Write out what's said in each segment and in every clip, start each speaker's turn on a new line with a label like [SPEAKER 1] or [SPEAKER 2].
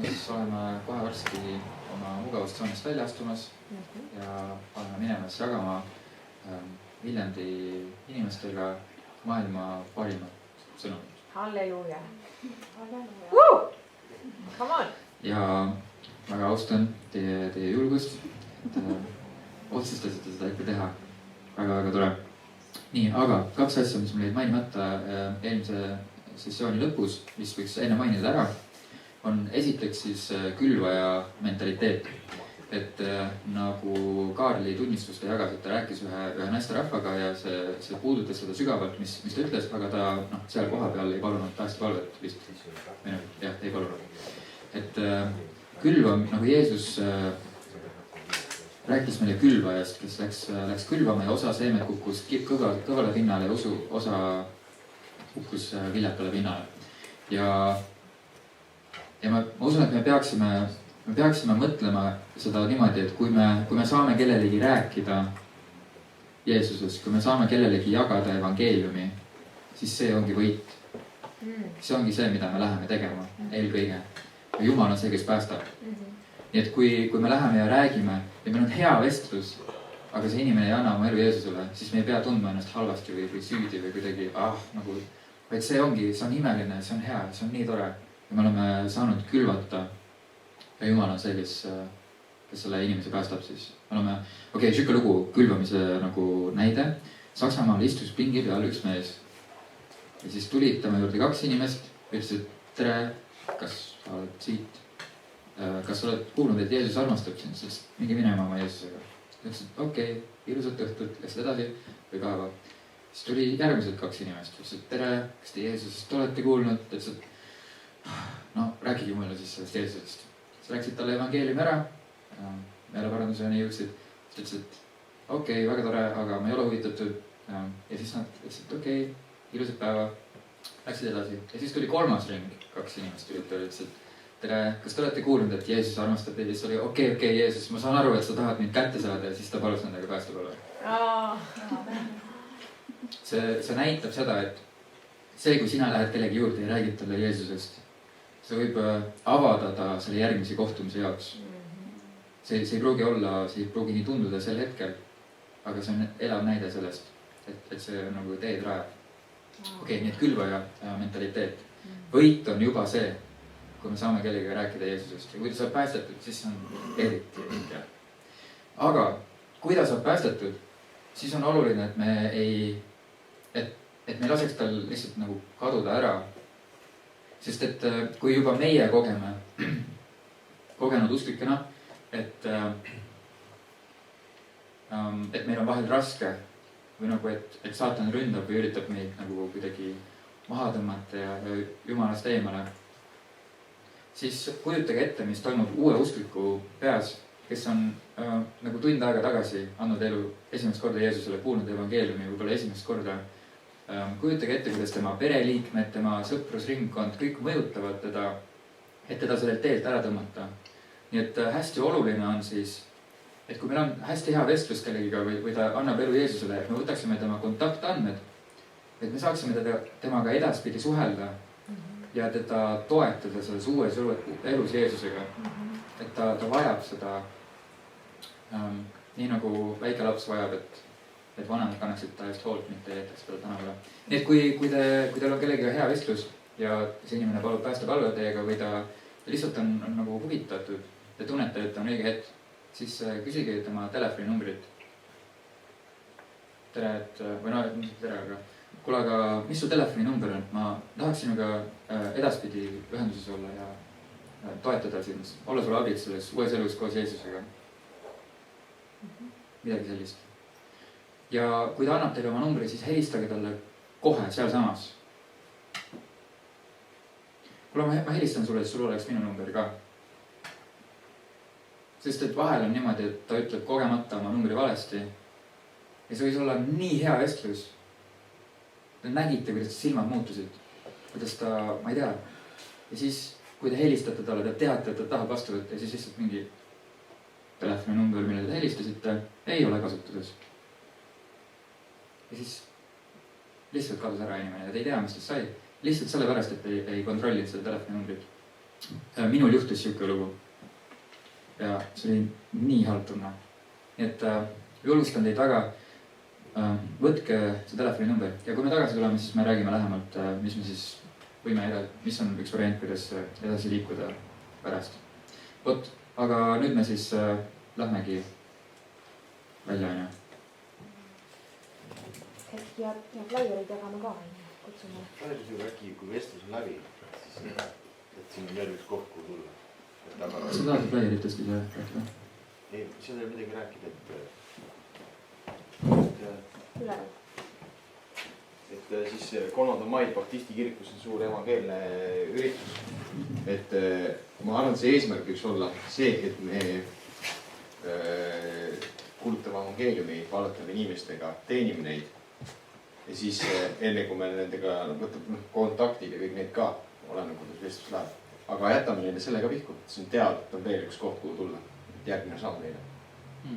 [SPEAKER 1] siis oleme kohe varsti oma mugavustsoonist välja astumas ja oleme minemas jagama Viljandi inimestega maailma parimat sõnumit.
[SPEAKER 2] Halleluuja. Come on.
[SPEAKER 1] Ja väga austan teie julgust, et otsustasite seda ikka teha. Väga tore. Nii, aga 2 asja, mis mul jäid mainimata eelmise sessiooni lõpus, mis võiks enne mainida ära, on esiteks siis külvaja mentaliteet. Et nagu Kaarli tunnistust te jagasite, rääkis ühe naisterahvaga ja see puudutas seda sügavalt, mis ta ütles, aga ta seal koha peal ei palunud päästepalvet vist. Jah, ei palunud. Et külvam, nagu Jeesus rääkis meile külvajast, kes läks külvama ja osa seemed kukkus kõvale pinnale ja osa kukkus viljakale pinnale. Ja ma usun, et me peaksime mõtlema seda niimoodi, et kui me saame kellelegi rääkida Jeesusest, kui me saame kellelegi jagada evangeeliumi, siis see ongi võit. See ongi see, mida me läheme tegema eelkõige. Ja Jumal on see, kes päästab. Nii et kui me läheme ja räägime ja meil on hea vestlus, aga see inimene ei anna oma elu Jeesusele, siis me ei pea tundma ennast halvasti või süüdi või kuidagi vaid see on imeline, see on hea, see on nii tore. Ja me oleme saanud külvata ja Jumal on see, kes selle inimese päästab siis. Siuke lugu külvamise nagu näide. Saksamaal istus pingi peal üks mees ja siis tulid tema juurde 2 inimest, ütlesid, tere, kas sa oled siit? Kas sa oled kuulnud, et Jeesus armastab sind, siis mingi minema oma Jeesusega. Ütlesid, okei, ilusat õhtut, läksid edasi või päeva. Siis tuli järgmised 2 inimest, ütlesid, tere, kas te Jeesusest olete kuulnud? Ütlesid, rääkige mulle siis sellest Jeesusest. Siis rääksid talle evangeeliumi ära, meeleparanduseni jõudsid. Siis ütlesid, okei, väga tore, aga ma ei ole huvitatud. Ja siis nad ütlesid, okei, ilusat päeva, läksid edasi. Ja siis tuli 3. ring, 2 inimest ütlesid, tere, kas te olete kuulnud, et Jeesus armastab teid? Siis oli okei, Jeesus, ma saan aru, et sa tahad mind kätte saada ja siis ta palus nendega päästepalve. See näitab seda, et see, kui sina lähed kellegi juurde ja räägid talle Jeesusest, see võib avada ta selle järgmise kohtumise jaoks. See ei pruugi nii tunduda sel hetkel, aga see on elav näide sellest, et see nagu teed rajab. Nii et külvaja mentaliteet. Võit on juba see, kui me saame kellega rääkida Jeesusest ja kui ta saab päästetud, siis on eriti hea. Aga kui ta saab päästetud, siis on oluline, et me ei laseks tal lihtsalt nagu kaduda ära. Sest et kui juba meie kogenud usklikena, et meil on vahel raske või nagu, et saatan ründab või üritab meid nagu kuidagi maha tõmmata ja Jumalast eemale, siis kujutage ette, mis toimub uue uskliku peas, kes on nagu tund aega tagasi andnud elu esimest korda Jeesusele, kuulnud evangeeliumi võib-olla esimest korda. Kujutage ette, kuidas tema pereliikmed, tema sõprusringkond, kõik mõjutavad teda, et teda sellelt teelt ära tõmmata. Nii et hästi oluline on siis, et kui meil on hästi hea vestlus kellegiga või ta annab elu Jeesusele, et me võtaksime tema kontaktandmed, et me saaksime temaga edaspidi suhelda ja teda toetada selles uues elus Jeesusega. Et ta vajab seda nii nagu väike laps vajab, et vanemad kannaksid ta eest hoolt, mitte ei jätaks teda tänavale. Nii et kui teil on kellegiga hea vestlus ja see inimene palub päästepalve teiega või ta lihtsalt on nagu huvitatud, te tunnete, et on õige hetk, siis küsige tema telefoninumbrit. Tere, aga kuule, aga mis su telefoninumber on? Ma tahaksin aga edaspidi ühenduses olla ja toetada sind, olla sulle abiks selles uues elus koos Jeesusega. Midagi sellist. Ja kui ta annab teile oma numbri, siis helistage talle kohe seal samas. Kuule, ma helistan sulle, et sul oleks minu number ka. Sest et vahel on niimoodi, et ta ütleb kogemata oma numbri valesti. Ja see võis olla nii hea vestlus. Te nägite, kuidas silmad muutusid. Kuidas ta, ma ei tea. Ja siis, kui te helistate talle, te teate, et ta tahab vastu võtta ja siis lihtsalt mingi telefoninumber, mille te helistasite, ei ole kasutuses. Ja siis lihtsalt kadus ära inimene ja te ei tea, mis ta sai. Lihtsalt sellepärast, et ei kontrollinud seda telefoninumbrit. minul juhtus siuke lugu. Ja see oli nii halb tunne. Et julgustan teid väga, võtke see telefoninumber ja kui me tagasi tuleme, siis me räägime lähemalt, mis me siis võime mis on üks variant, kuidas edasi liikuda pärast. Vot, aga nüüd me siis lähmegi välja, on ju.
[SPEAKER 2] Äkki ja flaierid jagame ka, kutsume.
[SPEAKER 3] Flaierid ju äkki, kui vestlus on läbi, siis et siin on veel üks koht, kuhu tulla.
[SPEAKER 1] Kas sa tahad flaieritest ise rääkida?
[SPEAKER 3] Ei, seal ei ole midagi rääkida, et siis 3. mail Baptisti kirikus on suur evangeelne üritus. Et ma arvan, et see eesmärk võiks olla see, et me kuulutame evangeeliumi, vallatame inimestega, teenime neid. Ja siis enne kui me nendega võtab kontaktid ja kõik need ka, oleme kuidas vestlus läheb. Aga jätame neile sellega vihku, et see on teada, et on veel üks koht, kuhu tulla. Järgmine saab neile.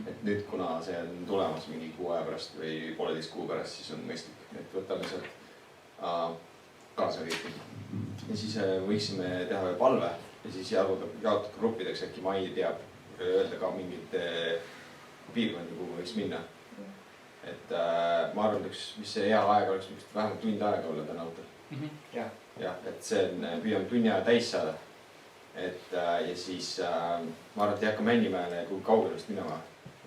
[SPEAKER 3] Et nüüd, kuna see on tulemas mingi 6 aja pärast või 1,5 kuu pärast, siis on mõistlik, et võtame sealt kaasa kõik. Ja siis võiksime teha veel palve ja siis jaotada gruppideks, äkki Mai teab öelda ka mingid piirkondi, kuhu võiks minna. Et ma arvan, mis see hea aeg oleks, vähemalt tund aega olla täna õhtul. Jah, et see on, püüame tunni aja täis saada. Et ja siis ma arvan, et ei hakka Männimäele kui kaugelust minema.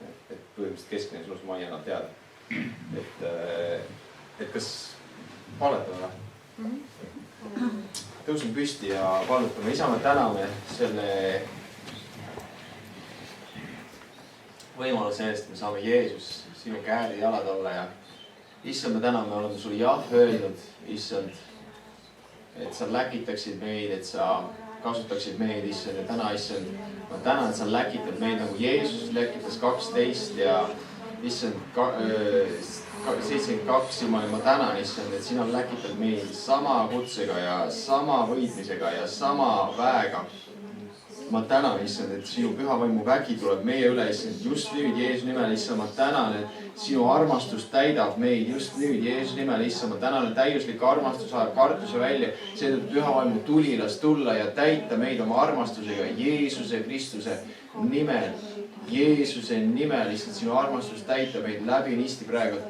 [SPEAKER 3] Et põhimõtteliselt keskne sinust Mai annab teada. Et kas palvetame või? Tõusime püsti ja palvetame. Isa, me täname selle võimaluse eest, me saame Jeesus sinu käele jalad olla ja issand, me täname, oleme sulle jah öelnud, issand, et sa läkitaksid meid, et sa kasutaksid meid, issand, ja täna, issand, ma tänan, et sa läkitad meid nagu Jeesus läkitas 12 ja issand, 72, Jumal, ma tänan, issand, et sina läkitad meid sama kutsega ja sama võitmisega ja sama väega. Ma tänan, issand, et sinu püha vaimu vägi tuleb meie üle, issand, just nüüd Jeesuse nimel, issand, ma tänan, et sinu armastus täidab meid just nüüd Jeesuse nimel, issand, ma tänan, et täiuslik armastus ajab kartuse välja, seetõttu püha vaimu tuli las tulla ja täita meid oma armastusega Jeesuse Kristuse nimel. Jeesuse nimel, issand, sinu armastus täita meid läbi nisti praegu.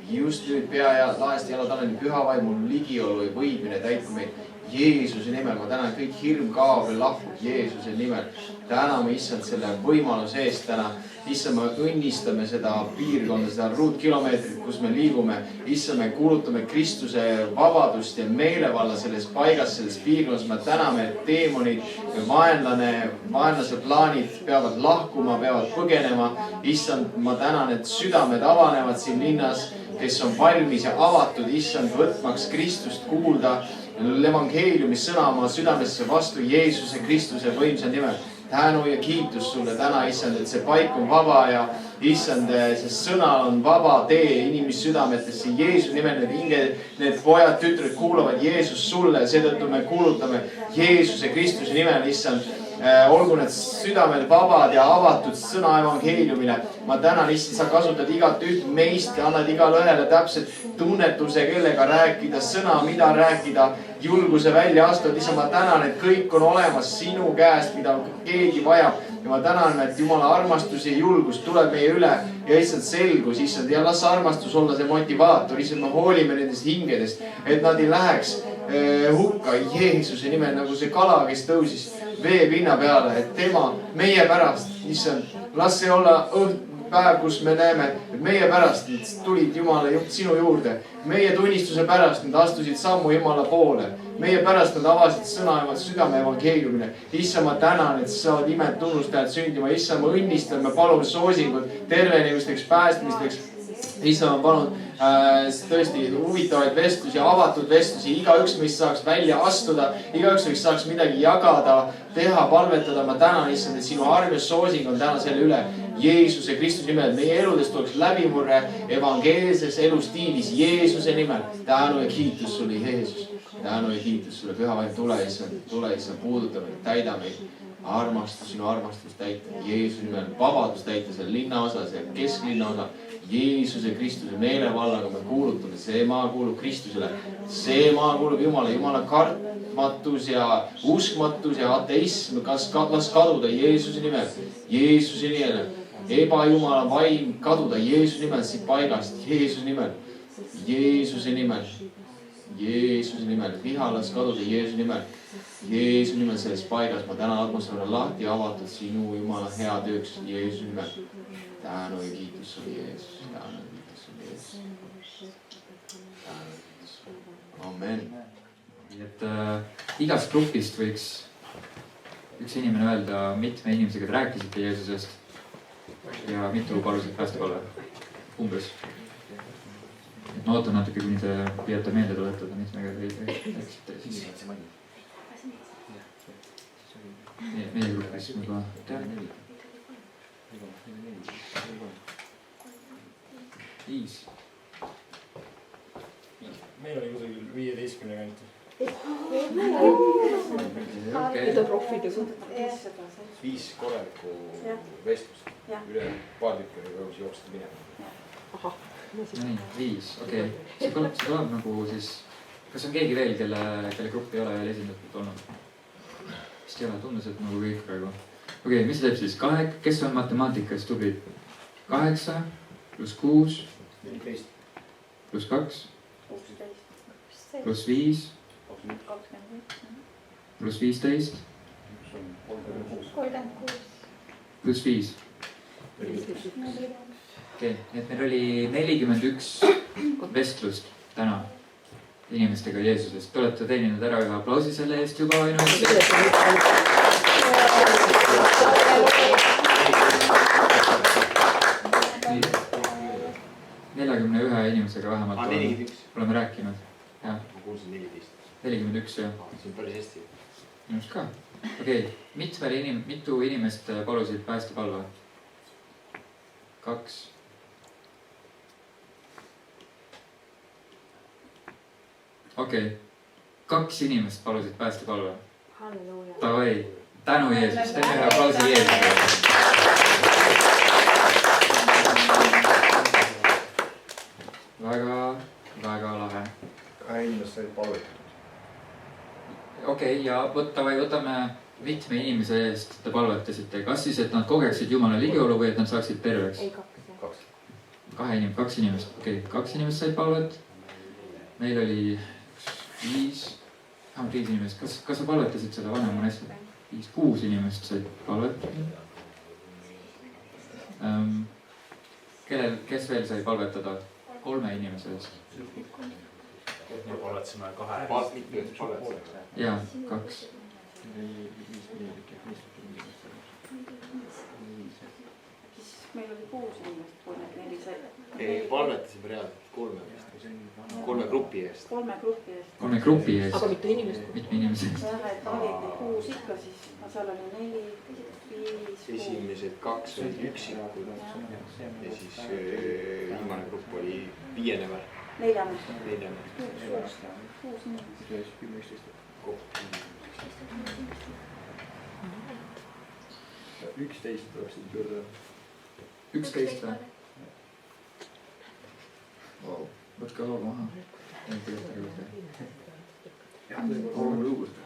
[SPEAKER 3] Just nüüd pea ja laest jalad alani püha vaimu ligiolu ja võidmine täitu meid. Jeesuse nimel, ma tänan, kõik hirm kaob ja lahkub Jeesuse nimel. Täname, issand, selle võimaluse eest täna. Issand, me õnnistame seda piirkonda, seda ruutkilomeetrit, kus me liigume. Issand, me kuulutame Kristuse vabadust ja meelevalla selles paigas, selles piirkonnas. Me täname, et teemonid, vaenlase plaanid peavad lahkuma, peavad põgenema. Issand, ma tänan, et südamed avanevad siin linnas, kes on valmis ja avatud, issand, võtmaks Kristust kuulda. Evangeeliumi sõna oma südamesse vastu Jeesuse Kristuse võimsa nimel. Tänu ja kiitus sulle täna, issand, et see paik on vaba ja issand, see sõna on vaba tee inimese südametesse. Jeesuse nimel need pojad, tütred kuulavad Jeesus sulle, seetõttu me kuulutame Jeesuse Kristuse nimel, issand. Olgu need südamed vabad ja avatud sõna evangeeliumile. Ma tänan, issand, sa kasutad igat üht meist ja annad igale ühele täpselt tunnetuse, kellega rääkida, sõna, mida rääkida, julguse välja astuda. Issand, ma tänan, et kõik on olemas sinu käest, mida keegi vajab. Ja ma tänan, et Jumala armastus ja julgus tuleb meie üle ja issand selgus, issand, ja las armastus olla see motivaator. Issand, me hoolime nendest hingedest, et nad ei läheks hukka Jeesuse nimel, nagu see kala, kes tõusis vee pinna peale, et tema meie pärast, issand, las see olla päev, kus me näeme, et meie pärast tulid Jumala sinu juurde. Meie tunnistuse pärast nad astusid sammu Jumala poole. Meie pärast nad avasid sõna südame evangeeliumile. Issa, ma tänan, et sa saad imed tunnustajad sündima. Issa, ma õnnistan, me palume soosingud tervenemisteks, päästmisteks. Issa, ma palun tõesti huvitavaid vestlusi, avatud vestlusi. Igaüks meist saaks välja astuda. Igaüks meist saaks midagi jagada, teha, palvetada. Ma tänan, issand, et sinu arm ja soosing on täna selle üle. Jeesuse Kristuse nimel, et meie eludest tuleks läbimurre evangeelses elustiilis Jeesuse nimel. Tänu ja kiitus sulle, Jeesus. Tänu ja kiitus sulle, püha vaim, tule, issand, puuduta meid, täida meid. Armastus, sinu armastus täita Jeesuse nimel, vabadus täita selle linna osa, see kesklinna osa. Jeesuse Kristuse meelevallaga me kuulutame, see maa kuulub Kristusele. see maa kuulub Jumala, Jumala kartmatus ja uskmatus ja ateism, las kaduda Jeesuse nimel, Jeesuse nimel. Ebajumala vaim kaduda Jeesuse nimel siit paigast, Jeesuse nimel, Jeesuse nimel, Jeesuse nimel. Viha las kaduda Jeesuse nimel, Jeesuse nimel selles paigas. Ma tänan atmosfäär on lahti ja avatud sinu Jumala hea tööks, Jeesuse nimel. Tänu ja kiitus sulle Jeesus, tänu ja kiitus sulle Jeesus. Amen.
[SPEAKER 1] nii et igast grupist võiks üks inimene öelda, mitme inimesega te rääkisite Jeesusest ja mitu palusid päästepalve. Umbes. Et ma ootan natuke, kuni te püüate meelde tuletada, mitmega te rääkisite siis. Meie grupis ma juba tean. 5.
[SPEAKER 4] Meil oli kusagil 15 kanti.
[SPEAKER 2] Mida profid ju
[SPEAKER 4] 5 korralikku vestlust. Üle paar tükki oli jooksnud minema.
[SPEAKER 2] Ahah.
[SPEAKER 1] Nii, 5, okei. See kõlab nagu siis, kas on keegi veel, kelle grupp ei ole veel esindatud olnud? Vist ei ole, tundus, et nagu kõik praegu. Okei, mis see teeb siis? Kes on matemaatikas tublid? 8 plus 6 plus 2 plus 5 plus 15 plus 5. Okei, et meil oli 41 vestlust täna inimestega Jeesusest. Te olete teeninud ära ühe aplausi selle eest juba ainuüksi. Nii, 41 inimesega vähemalt oleme rääkinud.
[SPEAKER 4] Ma kuulsin 14.
[SPEAKER 1] 41, jah.
[SPEAKER 4] See on päris hästi.
[SPEAKER 1] Minust ka. Okei, mitu inimest palusid päästepalve? 2. Okei, 2 inimest palusid päästepalve.
[SPEAKER 2] Halleluuja.
[SPEAKER 1] Tavai, tänu Jeesus, teeme ühe aplausi Jeesusele. Väga lahe.
[SPEAKER 4] 2 inimest said palvet.
[SPEAKER 1] Okei, ja võtame mitme inimese eest te palvetasite. Kas siis, et nad kogeksid Jumala ligiolu või et nad saaksid terveks?
[SPEAKER 2] Ei, 2.
[SPEAKER 1] 2 inimest. Okei, 2 inimest said palvet. Meil oli 5 inimest. Kas sa palvetasid seda vanema asja? 6 inimest said palvet. Kes veel sai palvetada? 3 inimese eest.
[SPEAKER 4] Me palvetasime 2.
[SPEAKER 1] Jaa, 2.
[SPEAKER 5] Meil oli 6 inimest, kui need 4 sai.
[SPEAKER 4] Ei, palvetasime reaalselt 3 eest. 3 grupi eest.
[SPEAKER 5] 3 grupi eest.
[SPEAKER 1] 3 grupi eest.
[SPEAKER 2] Aga mitu inimest?
[SPEAKER 1] Mitme inimese eest?
[SPEAKER 5] Jah, et olid 6 ikka siis. Seal oli 4, 5, 6.
[SPEAKER 4] Esimesed 2 olid üksikud. Ja siis viimane grupp oli 5. või?
[SPEAKER 5] 4.
[SPEAKER 4] 4.
[SPEAKER 5] 6 inimest.
[SPEAKER 4] Kokku. 11 tuleb siin juurde.
[SPEAKER 1] 11 või? Wow. Võtke hoogu maha. Hoogu luurde.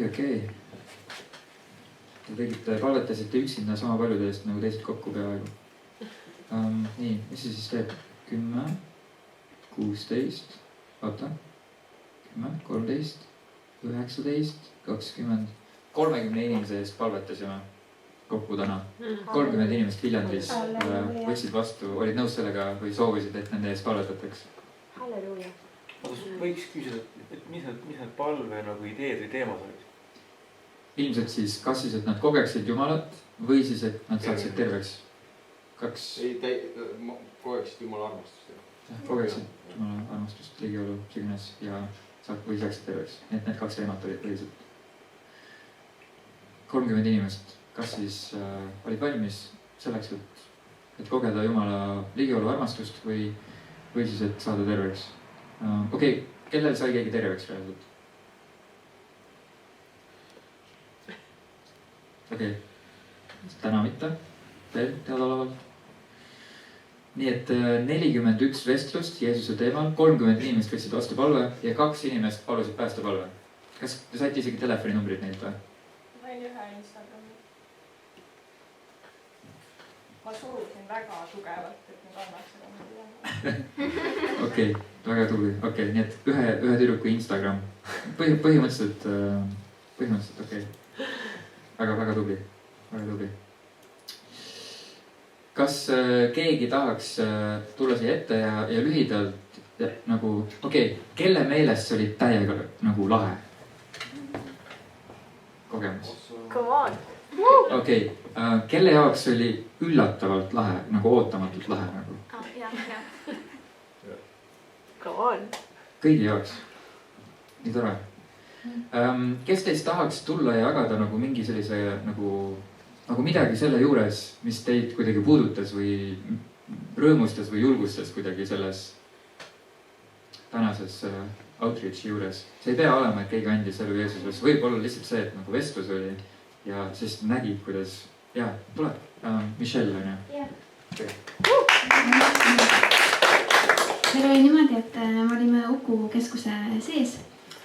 [SPEAKER 1] Okei. Te palvetasite üksinda sama paljude eest nagu teised kokku peaaegu. Nii, mis see siis teeb? 10, 16, vaata. 10, 13, 19, 20. 30 inimese eest palvetasime kokku täna. 30 inimest Viljandis võtsid vastu, olid nõus sellega või soovisid, et nende eest palvetataks.
[SPEAKER 2] Halleluuja.
[SPEAKER 6] Võiks küsida, et mis need palve nagu ideed või teemad olid?
[SPEAKER 1] Ilmselt siis kas siis, et nad kogeksid Jumalat või siis, et nad saaksid terveks. 2.
[SPEAKER 4] Ei, kogeksid Jumala armastust.
[SPEAKER 1] Kogeksid Jumala armastust, ligiolu, sügnes ja saaksid terveks. Need 2 teemat olid põhiselt. 30 inimest, kas siis olid valmis selleks, et kogeda Jumala ligiolu armastust või siis, et saada terveks. Okei, kellel sai keegi terveks reaalselt? Okei, täna mitte, veel teadaolevalt. nii et 41 vestlust Jeesuse teemal, 30 inimest võtsid vastu palve ja 2 inimest palusid päästepalve. Kas te saite isegi telefoninumbrid neilt või?
[SPEAKER 7] Sain ühe Instagrami. Ma surusin väga tugevalt, et nüüd annaks seda mulle.
[SPEAKER 1] Okei, väga tubli. Okei, nii et ühe tüdruku Instagram. Põhimõtteliselt okei. Väga tubli. Väga tubli. Kas keegi tahaks tulla siia ette ja lühidalt nagu, kelle meelest see oli täiega nagu lahe kogemus?
[SPEAKER 2] Come on.
[SPEAKER 1] Kelle jaoks oli üllatavalt lahe, nagu ootamatult lahe nagu?
[SPEAKER 2] Jah. Come on.
[SPEAKER 1] Kõigi jaoks. Nii tore. Kes teist tahaks tulla ja jagada nagu mingi sellise nagu midagi selle juures, mis teid kuidagi puudutas või rõõmustas või julgustas kuidagi selles tänases outreach'i juures. See ei pea olema, et keegi andis elu Jeesuses. Võib olla lihtsalt see, et nagu vestlus oli ja sest nägid, kuidas... tule. Michelle on ju?
[SPEAKER 8] Jah. Meil oli niimoodi, et me olime Uku keskuse sees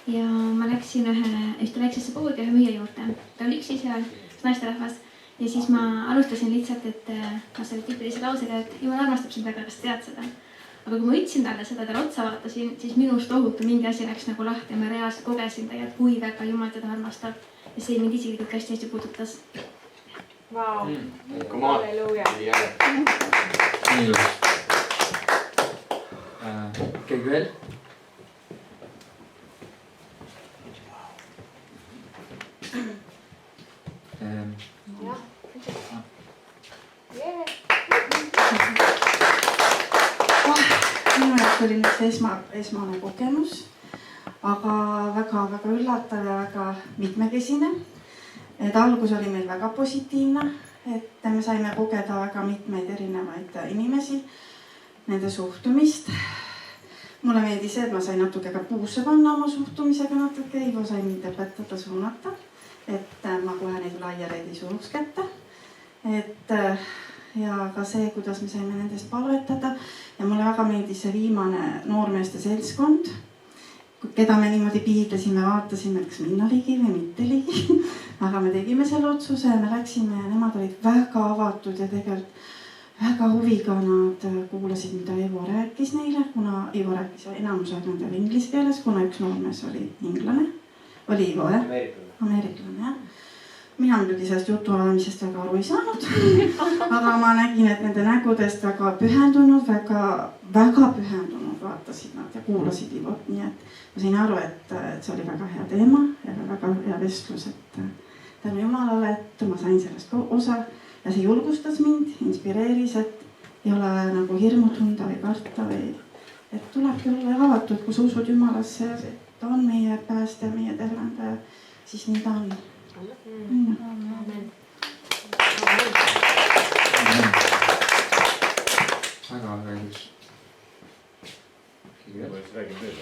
[SPEAKER 8] ja ma läksin ühte väiksesse poodi ühe müüja juurde. Ta oli üksi seal, naisterahvas. Ja siis ma alustasin lihtsalt, et ma selle tüüpilise lausega, et Jumal armastab sind väga, kas tead seda. Aga kui ma ütlesin talle seda, talle otsa vaatasin, siis minust tohutu mingi asi läks nagu lahti ja ma reaalselt kogesin ta, et kui väga Jumal teda armastab. Ja see mind isiklikult hästi puudutas.
[SPEAKER 2] Vau.
[SPEAKER 7] Halleluuja.
[SPEAKER 1] Nii ilus. Keegi veel?
[SPEAKER 2] Jah.
[SPEAKER 5] Minu jaoks oli nüüd see esmane kogemus, aga väga üllatav ja väga mitmekesine. Et algus oli meil väga positiivne, et me saime kogeda väga mitmeid erinevaid inimesi, nende suhtumist. Mulle meeldis see, et ma sain natuke ka puusse panna oma suhtumisega natuke, Ivo sai mind õpetada, suunata. Et ma kohe neid laiereid ei suruks kätte. Ja ka see, kuidas me saime nendest palvetada. Ja mulle väga meeldis see viimane noormeeste seltskond, keda me niimoodi piidlesime, vaatasime, kas minna ligi või mitte ligi. Aga me tegime selle otsuse ja me läksime ja nemad olid väga avatud ja tegelikult väga huviga nad kuulasid, mida Ivo rääkis neile, kuna Ivo rääkis enamus aeg nendel inglise keeles, kuna üks noormees oli inglane. Oli Ivo, jah? Ameeriklane, jah. Mina muidugi sellest jutuajamisest väga aru ei saanud, aga ma nägin, et nende nägudest väga pühendunud, väga pühendunud vaatasid nad ja kuulasid Ivot, nii et ma sain aru, et see oli väga hea teema ja väga hea vestlus, et tänu Jumalale, et ma sain sellest osa ja see julgustas mind, inspireeris, et ei ole nagu hirmu tunda või karta või et tulebki olla avatud, kui sa usud Jumalasse ja ta on meie päästja, meie tervendaja, siis nii ta on.
[SPEAKER 2] Amen.
[SPEAKER 1] Väga ilus.
[SPEAKER 4] Räägin veel.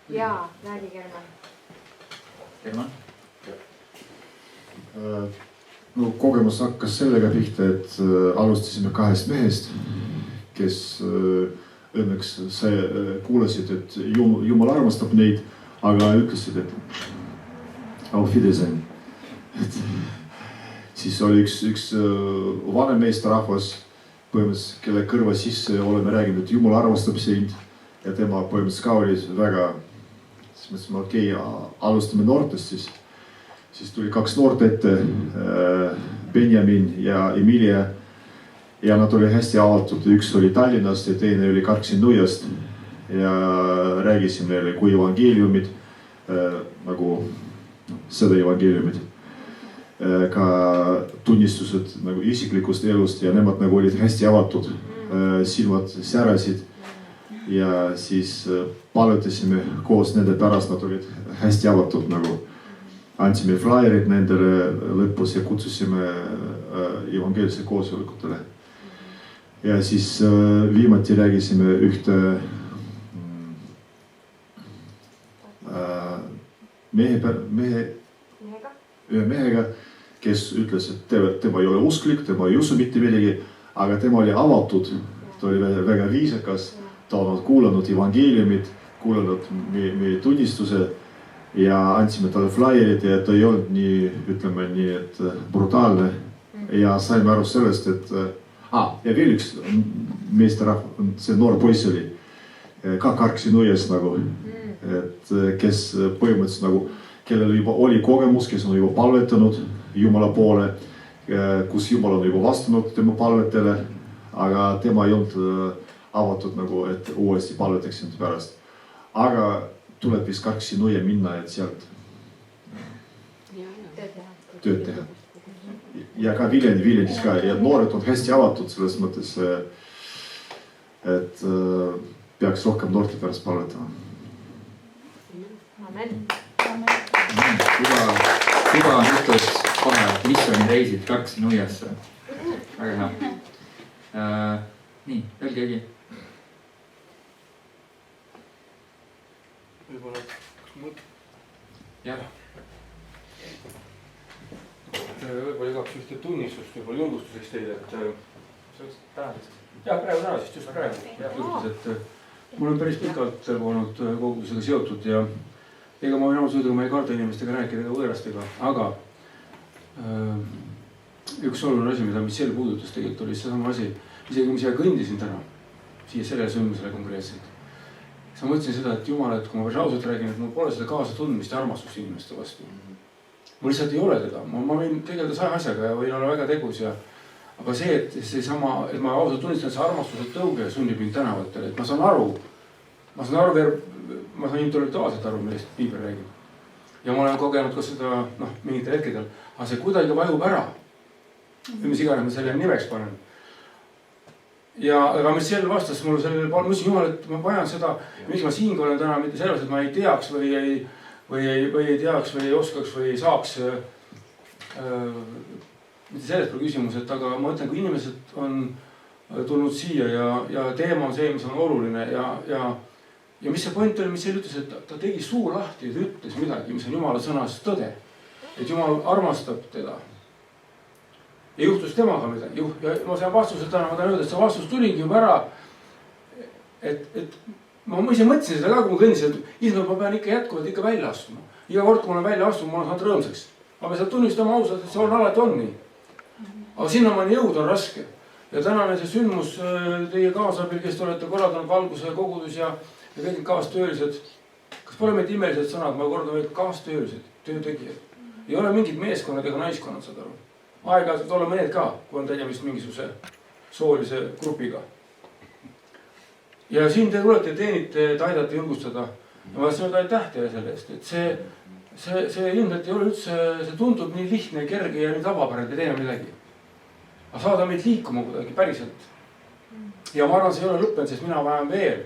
[SPEAKER 2] Jaa, räägi German.
[SPEAKER 1] German?
[SPEAKER 9] No kogemus hakkas sellega pihta, et alustasime 2 mehest, kes õnneks kuulasid, et Jumal armastab neid, aga ütlesid, et auf Wiedersehen. Siis oli üks vanem meesterahvas, põhimõtteliselt, kelle kõrva sisse oleme rääginud, et Jumal armastab sind ja tema põhimõtteliselt ka oli väga, siis mõtlesime, okei, alustame noortest siis tuli 2 noort ette, Benjamin ja Emilia ja nad oli hästi avatud, üks oli Tallinnast ja teine oli Karksi-Nuiast ja räägisime neile kui evangeeliumid, nagu seda evangeeliumid, ka tunnistused nagu isiklikust elust ja nemad nagu olid hästi avatud, silmad särasid ja siis palvetasime koos nende pärast, nad olid hästi avatud nagu. Andsime flaierid nendele lõpus ja kutsusime evangeelse koosolekutele. Ja siis viimati räägisime ühte mehega, kes ütles, et tema ei ole usklik, tema ei usu mitte midagi, aga tema oli avatud ta oli väga viisakas, ta on kuulanud evangeeliumit, kuulanud meie tunnistuse ja andsime talle flaierid ja ta ei olnud nii, ütleme nii, et brutaalne. Ja saime aru sellest, et ja veel üks meesterahv, see noor poiss oli ka karksinuias nagu, et kes põhimõtteliselt nagu, kellel juba oli kogemus, kes on juba palvetanud Jumala poole, kus Jumal on juba vastanud tema palvetele, aga tema ei olnud avatud nagu, et uuesti palvetaks end pärast. Aga tuleb vist karksinuia minna, et sealt tööd teha. Ja ka Viljandis ka ja noored on hästi avatud selles mõttes, et peaks rohkem noorte pärast palvetama.
[SPEAKER 2] Amen.
[SPEAKER 1] Juba on jutud kohe missioonireisid karksinuiasse. Väga hea. Nii, veel keegi? Jah.
[SPEAKER 6] Võib-olla igaks ühte tunnistust, võib-olla julgustuseks teile, et praegu tänasest just praegu. Mul on päris pikalt olnud kogudusega seotud ja ega ma enamusõiduga ma ei karda inimestega rääkida ega võõrastega, aga üks oluline asi, mida Michelle puudutas tegelikult oli seesama asi, isegi kui ma siia kõndisin täna, siia sellele sündmusele konkreetselt. Sa mõtlesin seda, et Jumal, et kui ma päris ausalt räägin, et mul pole seda kaasatundmist ja armastust inimeste vastu. Mul lihtsalt ei ole teda, ma võin tegeleda 100 asjaga ja võin olla väga tegus ja aga see, et seesama, et ma ausalt tunnistan, et see armastuse tõuge sunnib mind tänavatele, et ma saan aru, ma saan intellektuaalselt aru, millest Piibel räägib. Ja ma olen kogenud ka seda, mingitel hetkedel, aga see kuidagi vajub ära. Või mis iganes ma selle nimeks panen. Ja aga Michelle vastas mulle sellele, ma ütlesin Jumal, et ma vajan seda, miks ma siin olen täna, mitte selles, et ma ei teaks või ei teaks või ei oskaks või ei saaks. Mitte selles pole küsimus, et aga ma ütlen, kui inimesed on tulnud siia ja teema on see, mis on oluline ja mis see point oli, mis see ütles, et ta tegi suu lahti ja ta ütles midagi, mis on Jumala sõnas tõde. Et Jumal armastab teda. Ja juhtus temaga midagi. Ja ma sain vastused täna, ma tahan öelda, et see vastus tuligi juba ära. Et ma ise mõtlesin seda ka, kui ma kõndisin, et isegi ma pean ikka jätkuvalt ikka välja astuma. Iga kord, kui ma olen välja astuma, ma olen saanud rõõmsaks. Aga seda tunnistama ausalt, et see on alati on nii. Aga sinnamaani jõud on raske. Ja tänane see sündmus teie kaasabil, kes te olete korraldanud valguse kogudus ja kõik kaastöölised. Kas pole meid imelised sõnad, ma kordan veel kaastöölised, töötegijad. Ei ole mingid meeskonnad ega naiskonnad, saad aru. Aeg-ajalt oleme need ka, kui on tegemist mingisuguse soolise grupiga. Ja siin te tulete, teenite, et aidate julgustada. Ja ma tahtsin öelda aitäh teile selle eest, et see ilmselt ei ole üldse, see tundub nii lihtne, kerge ja nii tavapärane, et ei tee midagi. Aga saada meid liikuma kuidagi päriselt. Ja ma arvan, see ei ole lõppenud, sest mina vajan veel.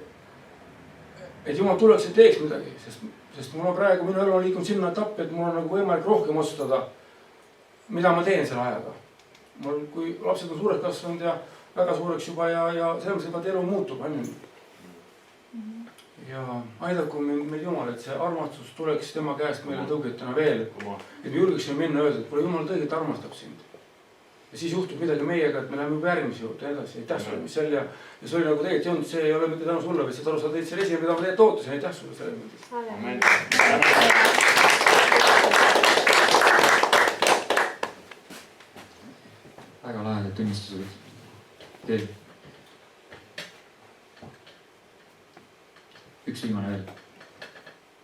[SPEAKER 6] Et Jumal tuleks ja teeks midagi, sest mul on praegu, minu elu on liikunud sinna etappi, et mul on nagu võimalik rohkem otsustada, mida ma teen selle ajaga. Mul, kui lapsed on suureks kasvanud ja väga suureks juba ja selles mõttes, et elu muutub, on ju. Ja aidaku meil Jumal, et see armastus tuleks tema käest meile tõugetena veel, et me julgeksime minna öelda, et pole Jumal tõeget armastab sind. Ja siis juhtub midagi meiega, et me läheme juba järgmise juurde edasi. Aitäh sulle, mis seal ja see oli nagu tegelikult ei olnud, see ei ole mitte tänu sulle, vaid see taru sa teid selle esimene, mida ma tegelikult ootasin. Aitäh sulle selle mõttes.
[SPEAKER 2] Amen.
[SPEAKER 1] Väga lahedad tunnistused. Teil. Üks viimane veel.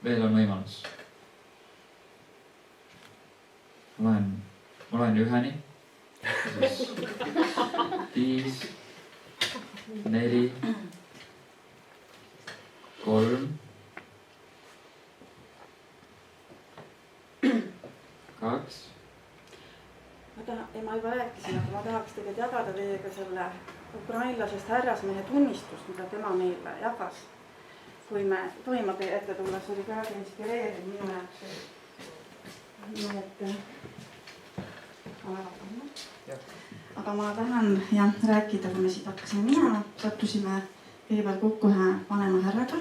[SPEAKER 1] Veel on võimalus. Ma loen üheni. 5, 4, 3, 2.
[SPEAKER 5] Ma juba rääkisin, aga ma tahaks tegelikult jagada teiega selle ukrainlasest härrasmehe tunnistust, mida tema meile jagas. Kui me toima teie ette tulles oli ka väga inspireeriv minu jaoks. Nii et aga ma tahan rääkida, kui me siit hakkasime minema, sattusime kõigepealt kokku ühe vanema härraga.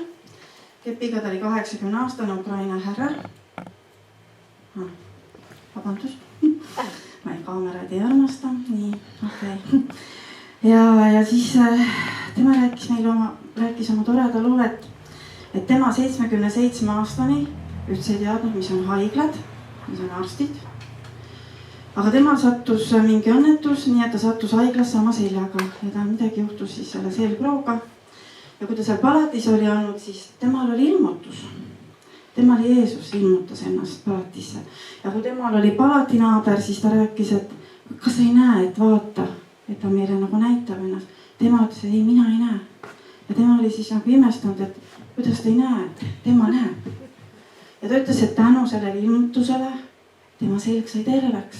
[SPEAKER 5] Kepiga ta oli 80-aastane Ukraina härra. Vabandus. Ma ei kaameraid ei armasta. Nii, okei. Ja siis tema rääkis oma toreda loo, et tema 77-aastani üldse ei teadnud, mis on haiglad, mis on arstid. Aga temal sattus mingi õnnetus, nii et ta sattus haiglasse oma seljaga ja ta midagi juhtus siis selle selgrooga. Ja kui ta seal palatis oli olnud, siis temal oli ilmutus. Temal Jeesus ilmutas ennast palatisse. Ja kui temal oli palatinaaber, siis ta rääkis, et kas sa ei näe, et vaata, et ta meile nagu näitab ennast. Tema ütles, et ei, mina ei näe. Ja tema oli siis nagu imestanud, et kuidas ta ei näe, tema näeb. Ja ta ütles, et tänu sellele ilmutusele tema selg sai terveks.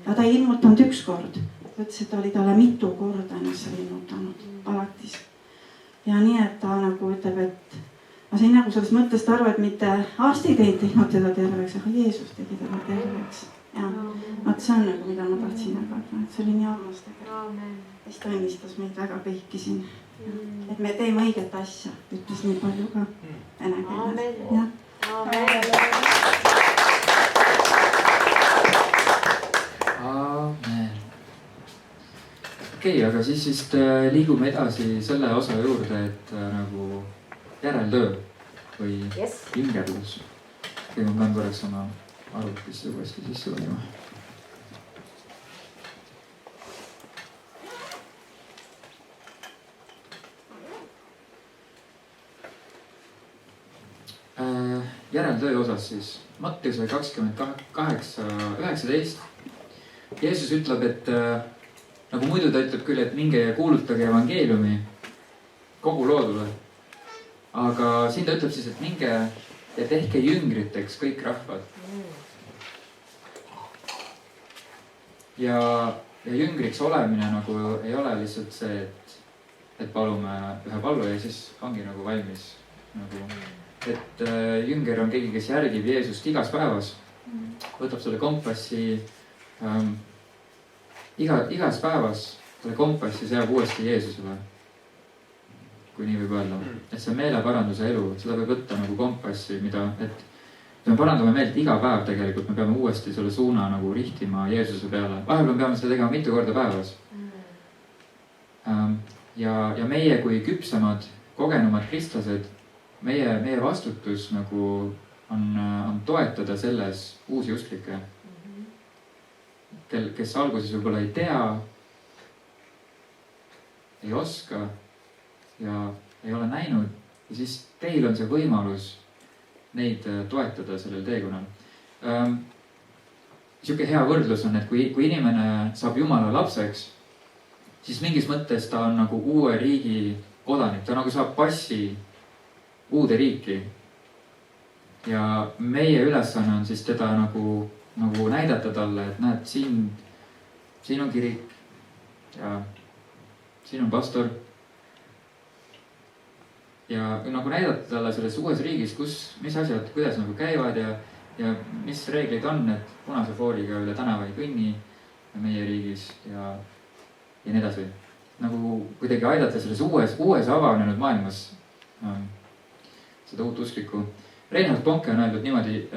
[SPEAKER 5] Ja ta ei ilmutanud üks kord. Ta ütles, et ta oli talle mitu korda ennast seal ilmutanud palatis. Ja nii, et ta nagu ütleb, et ma sain nagu sellest mõttest aru, et mitte arstid ei teinud teda terveks, aga Jeesus tegi teda terveks. Ja vaat see on nagu, mida ma tahtsin jagada, et see oli nii armas tegelikult. Siis ta õnnistas meid väga kõiki siin. Et me teeme õiget asja, ütles nii palju ka vene keeles.
[SPEAKER 1] Amen. Okei, aga siis vist liigume edasi selle osa juurde, et nagu järeltöö või hingerdus. Või ma pean korraks oma arvutisse uuesti sisse panema. Järeltöö osas siis Mattiuse 28:19. Jeesus ütleb, et nagu muidu ta ütleb küll, et minge ja kuulutage evangeeliumi kogu loodule. Aga siin ta ütleb siis, et minge ja tehke jüngriteks kõik rahvad. Ja jüngriks olemine nagu ei ole lihtsalt see, et palume ühe pallu ja siis ongi nagu valmis. Et jünger on keegi, kes järgib Jeesust igas päevas, võtab selle kompassi, igas päevas selle kompassi seab uuesti Jeesusele, kui nii võib öelda. Et see meeleparanduse elu, seda võib võtta nagu kompassi, et me parandame meelt iga päev tegelikult, me peame uuesti selle suuna nagu rihtima Jeesuse peale. Vahepeal me peame seda tegema mitu korda päevas. Ja meie kui küpsemad, kogenumad kristlased, meie vastutus nagu on toetada selles uusi usklikke, kes alguses võib-olla ei tea, ei oska ja ei ole näinud. Ja siis teil on see võimalus neid toetada sellel teekonnal. Siuke hea võrdlus on, et kui inimene saab Jumala lapseks, siis mingis mõttes ta on nagu uue riigi kodanik. Ta nagu saab passi uude riiki. Ja meie ülesanne on siis teda nagu näidata talle, et näed, siin on kirik ja siin on pastor. Ja nagu näidata talle selles uues riigis, mis asjad, kuidas nagu käivad ja mis reeglid on, et punase fooliga üle tänava ei kõnni meie riigis ja nii edasi. Nagu kuidagi aidata selles uues avanenud maailmas seda uut usklikku. Reinhard Bonke on öeldud niimoodi,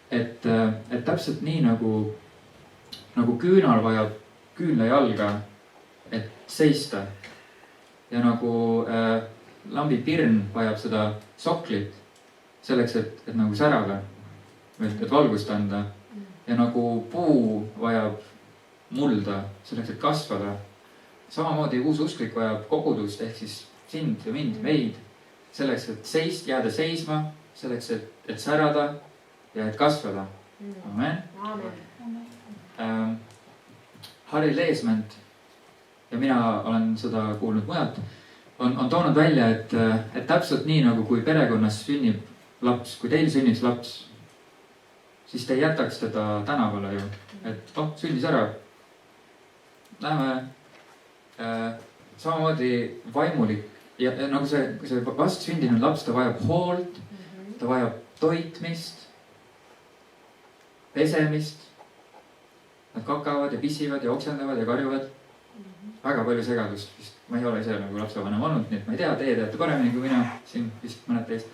[SPEAKER 1] et täpselt nii nagu küünal vajab küünla jalga, et seista. Ja nagu lambi pirn vajab seda soklit selleks, et nagu särada, et valgust anda. Ja nagu puu vajab mulda selleks, et kasvada. Samamoodi uus usklik vajab kogudust ehk siis sind ja mind, meid. Selleks, et jääda seisma, selleks, et särada ja et kasvada. Amen. Harri Leesment, ja mina olen seda kuulnud mujalt, on toonud välja, et täpselt nii nagu kui perekonnas sünnib laps, kui teil sünniks laps, siis te ei jätaks teda tänavale ju. Et sündis ära. Läheme samamoodi vaimulik. Ja nagu see vast sündinud laps, ta vajab hoolt, ta vajab toitmist, pesemist. Nad kakavad ja pisivad ja oksendavad ja karjuvad. Väga palju segadust vist. Ma ei ole ise nagu lapsevanem olnud, nii et ma ei tea, teie teate paremini kui mina, siin vist mõned teist.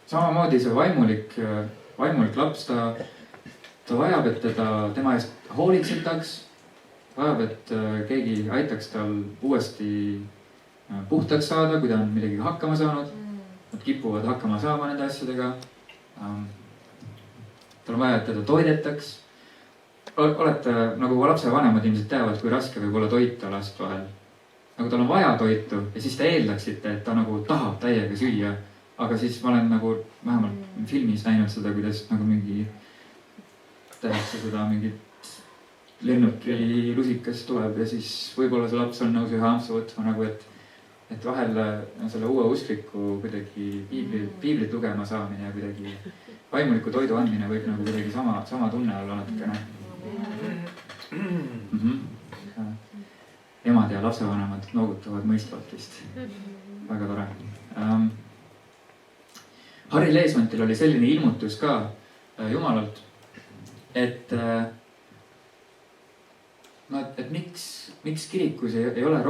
[SPEAKER 1] Samamoodi see vaimulik laps, ta vajab, et tema eest hoolitsitaks. vajab, et keegi aitaks tal uuesti puhtaks saada, kui ta on millegagi hakkama saanud. Nad kipuvad hakkama saama nende asjadega. Tal on vaja, et teda toidetaks. Olete nagu lapsevanemad ilmselt teavad, kui raske võib olla toita last vahel. Nagu tal on vaja toitu ja siis te eeldaksite, et ta nagu tahab täiega süüa. Aga siis ma olen nagu vähemalt filmis näinud seda, kuidas nagu mingi tehakse seda mingit lennuki lusikas tuleb ja siis võib-olla see laps on nõus ühe ampsu võtma nagu, et vahel selle uue uskliku kuidagi piiblit lugema saamine ja kuidagi vaimuliku toidu andmine võib nagu kuidagi sama tunne olla natukene. Emad ja lapsevanemad noogutavad mõistvalt vist. Väga tore. Harri Leesmantil oli selline ilmutus ka Jumalalt, et miks kirikus ei ole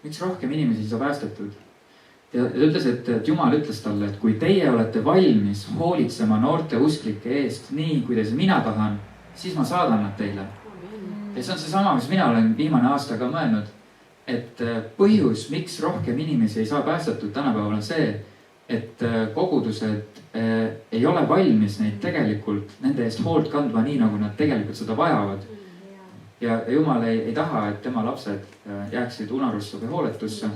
[SPEAKER 1] miks rohkem inimesi saab päästetud. Ja ta ütles, et Jumal ütles talle, et kui teie olete valmis hoolitsema noorte usklike eest nii, kuidas mina tahan, siis ma saadan nad teile. Ja see on seesama, mis mina olen viimane aasta ka mõelnud, et põhjus, miks rohkem inimesi ei saa päästetud tänapäeval on see, et kogudused ei ole valmis neid tegelikult nende eest hoolt kandma nii, nagu nad tegelikult seda vajavad. Ja Jumal ei taha, et tema lapsed jääksid unarusse või hooletusse.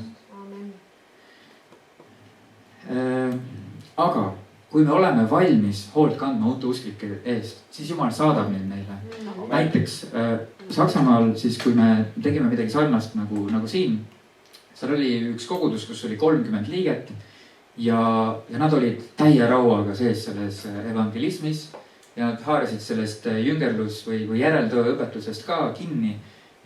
[SPEAKER 1] Aga kui me oleme valmis hoolt kandma uute usklike eest, siis Jumal saadab neid neile. Näiteks Saksamaal siis, kui me tegime midagi sarnast nagu siin, seal oli üks kogudus, kus oli 30 liiget ja nad olid täie rauaga sees selles evangelismis ja nad haarasid sellest jüngerlus või järeltöö õpetusest ka kinni.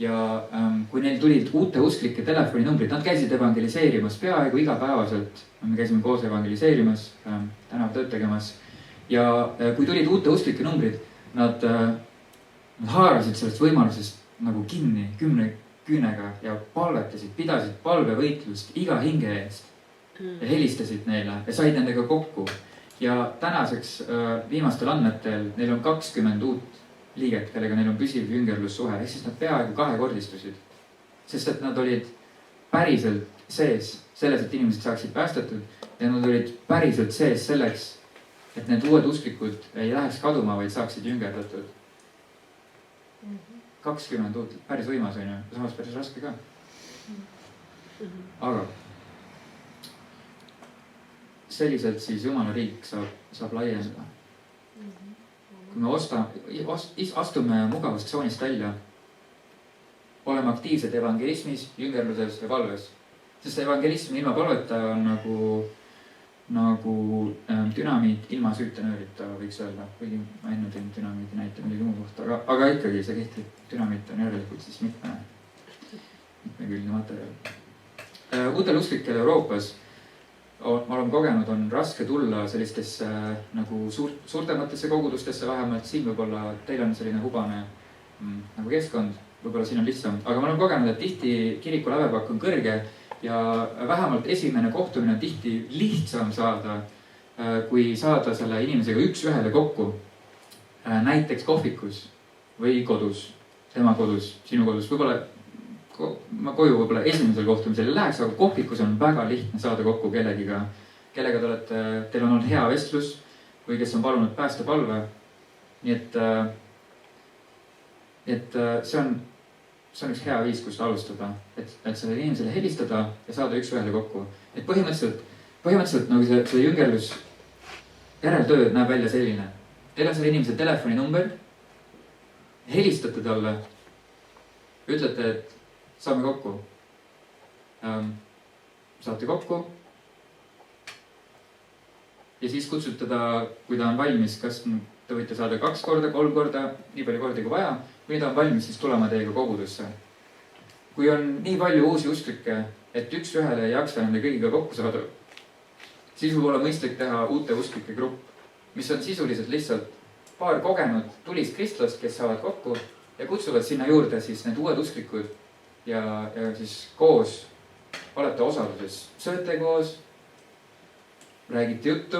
[SPEAKER 1] Ja kui neil tulid uute usklike telefoninumbrid, nad käisid evangeliseerimas peaaegu igapäevaselt. Me käisime koos evangeliseerimas, tänavatööd tegemas. Ja kui tulid uute usklike numbrid, nad haarasid sellest võimalusest nagu kinni 10 küünega ja palvetasid, pidasid palvevõitlust iga hinge eest. Ja helistasid neile ja said nendega kokku. Ja tänaseks viimastel andmetel neil on 20 uut liiget, kellega neil on püsiv jüngerlussuhe, ehk siis nad peaaegu kahekordistusid. Sest et nad olid päriselt sees selles, et inimesed saaksid päästetud ja nad olid päriselt sees selleks, et need uued usklikud ei läheks kaduma, vaid saaksid jüngerdatud. 20 uut, päris võimas on ju, samas päris raske ka. Aga selliselt siis Jumala riik saab laieneda. Kui me astume mugavast tsoonist välja, oleme aktiivsed evangelismis, jüngerluses ja palves. Sest evangelism ilma palveta on nagu dünamiit ilma süüta nöörita, võiks öelda. Kuigi ma enne tein dünamiiti näite millegi muu kohta, aga ikkagi see kehtib. Dünamiit on järelikult siis mitmekülgne materjal. Uutel usklikel Euroopas ma olen kogenud, on raske tulla sellistesse nagu suurtematesse kogudustesse vähemalt. Siin võib-olla teil on selline hubane nagu keskkond, võib-olla siin on lihtsam. Aga ma olen kogenud, et tihti kiriku lävepakk on kõrge ja vähemalt esimene kohtumine on tihti lihtsam saada, kui saada selle inimesega üks-ühele kokku. Näiteks kohvikus või kodus, tema kodus, sinu kodus, võib-olla ma koju võib-olla esimesel kohtumisel ei läheks, aga kohvikus on väga lihtne saada kokku kellega teil on olnud hea vestlus või kes on palunud päästepalve. Nii et see on üks hea viis, kust alustada, et sellele inimesele helistada ja saada üks-ühele kokku. Et põhimõtteliselt nagu see jüngerlus järeltöö näeb välja selline. Teil on selle inimese telefoninumber, helistate talle, ütlete, et saame kokku. Saate kokku. Ja siis kutsute ta, kui ta on valmis, kas te võite saada 2 korda, 3 korda, nii palju kordi kui vaja. Kui ta on valmis, siis tulema teiega kogudusse. Kui on nii palju uusi usklikke, et üks-ühele ei jaksa nende kõigiga kokku saada, siis võib olla mõistlik teha uute usklike grupp, mis on sisuliselt lihtsalt paar kogenud tulist kristlast, kes saavad kokku ja kutsuvad sinna juurde siis need uued usklikud. Ja siis koos olete osaluses, sööte koos, räägite juttu,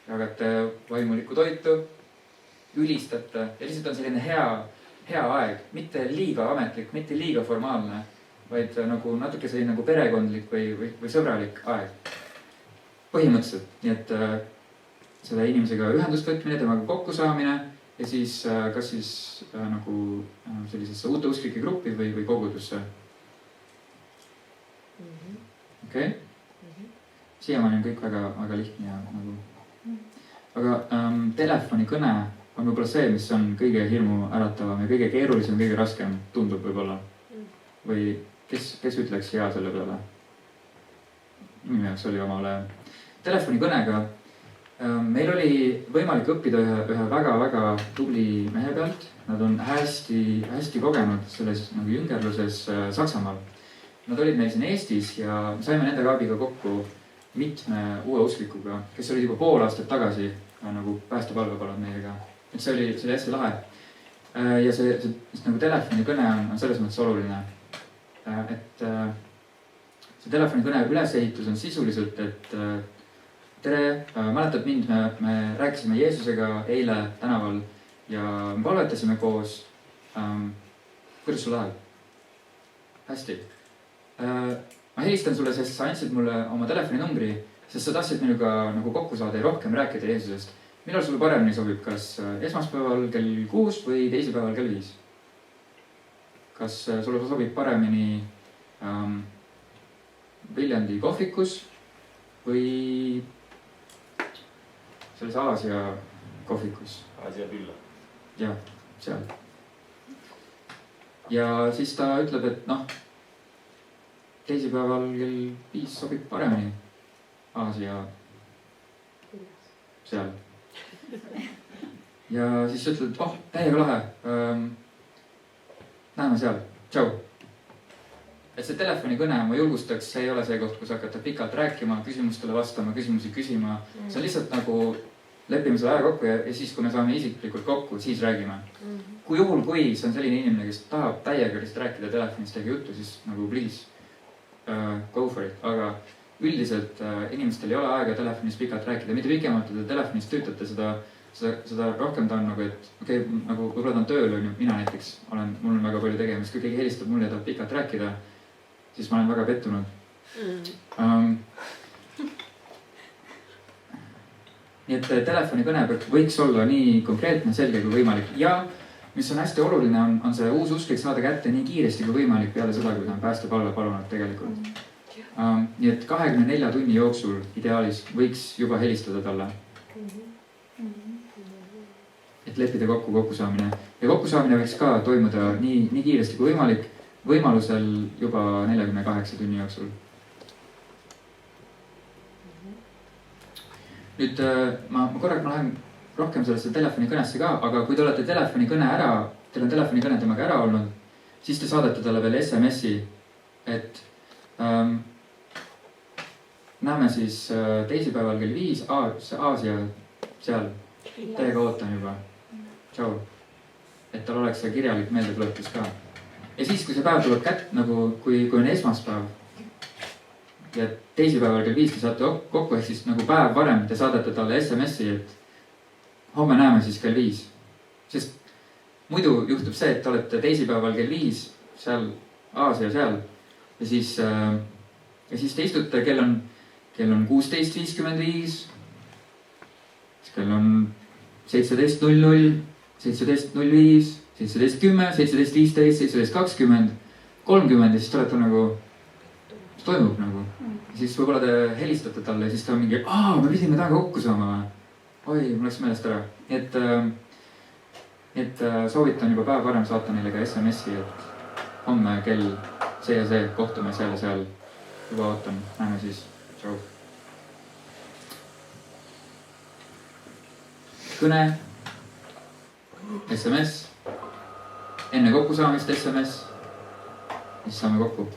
[SPEAKER 1] jagate vaimulikku toitu ülistate ja lihtsalt on selline hea aeg, mitte liiga ametlik, mitte liiga formaalne, vaid nagu natuke selline nagu perekondlik või sõbralik aeg. Põhimõtteliselt, nii et selle inimesega ühendust võtmine, temaga kokkusaamine ja siis kas siis nagu sellisesse uute usklike gruppi või kogudusse. Okei? Siiamaani on kõik väga lihtne ja nagu. Aga telefonikõne on võib-olla see, mis on kõige hirmu äratavam ja kõige keerulisem, kõige raskem tundub võib-olla. Või kes ütleks hea selle peale? Minu jaoks oli omale. Telefonikõnega meil oli võimalik õppida ühe väga tubli mehe pealt. Nad on hästi kogenud selles nagu jüngerluses Saksamaal. Nad olid meil siin Eestis ja saime nende abiga kokku mitme uue usklikuga, kes olid juba pool aastat tagasi nagu päästepalve polnud meiega. Et see oli hästi lahe. Ja see nagu telefonikõne on selles mõttes oluline. Et see telefonikõne ülesehitus on sisuliselt, et tere, mäletad mind, me rääkisime Jeesusega eile tänaval ja me palvetasime koos. Kuidas sul läheb? Hästi. Ma helistan sulle, sest sa andsid mulle oma telefoninumbri, sest sa tahtsid minuga nagu kokku saada ja rohkem rääkida Jeesusest. Millal sulle paremini sobib, kas esmaspäeval kell 6 või teisipäeval kell 5? Kas sulle sobib paremini Viljandi kohvikus või selles Aasia kohvikus?
[SPEAKER 10] Aasia külla.
[SPEAKER 1] Jah, seal. Ja siis ta ütleb, et teisipäeval kell 5 sobib paremini Aasia seal. Ja siis ütled, et täiega lahe. Näeme seal. Tšau. Et see telefonikõne, ma julgustaks, see ei ole see koht, kus hakata pikalt rääkima, küsimustele vastama, küsimusi küsima. See on lihtsalt nagu lepime selle aja kokku ja siis, kui me saame isiklikult kokku, siis räägime. Kui see on selline inimene, kes tahab täiega lihtsalt rääkida telefonist teiega juttu, siis nagu please. Go for it, aga üldiselt inimestel ei ole aega telefonist pikalt rääkida, mitte pikemalt, et telefonist töötate seda rohkem ta on nagu, et nagu võib-olla ta on tööl, mina näiteks mul on väga palju tegemist, kui keegi helistab mulle ja tahab pikalt rääkida, siis ma olen väga pettunud. Nii et telefonikõne võiks olla nii konkreetne, selge kui võimalik ja mis on hästi oluline, on see uus usklik saada kätte nii kiiresti kui võimalik peale seda, kui ta on päästepalve palunud tegelikult. Nii et 24 tunni jooksul ideaalis võiks juba helistada talle. Et leppida kokkusaamine. Ja kokkusaamine võiks ka toimuda nii kiiresti kui võimalik, võimalusel juba 48 tunni jooksul. Nüüd ma lähen rohkem sellesse telefonikõnesse ka, aga kui te olete teil on telefonikõne temaga ära olnud, siis te saadate talle veel SMS-i, et näeme siis teisipäeval kell 5 Aasia seal. Teiega ootan juba. Tšau. Et tal oleks see kirjalik meeldetuletus ka. Ja siis, kui see päev tuleb nagu kui on esmaspäev ja teisipäeval kell 5 te saate kokku, ehk siis nagu päev varem te saadate talle SMS-i, et homme näeme siis kell 5. Sest muidu juhtub see, et te olete teisipäeval kell 5 seal Aasia seal ja siis te istute, kell on 16.55, kell on 17.00, 17.05, 17.10, 17.15, 17.20, 30 ja siis te olete nagu, mis toimub nagu. Siis võib-olla te helistate talle ja siis ta on mingi, me pidime täna kokku saama või? Oi, mul läks meelest ära. Et soovitan juba päev varem saata neile ka SMS-i, et homme kell see ja see, kohtume seal ja seal. Juba ootan, näeme siis. Tšau. Kõne, SMS, enne kokkusaamist SMS, siis saame kokku.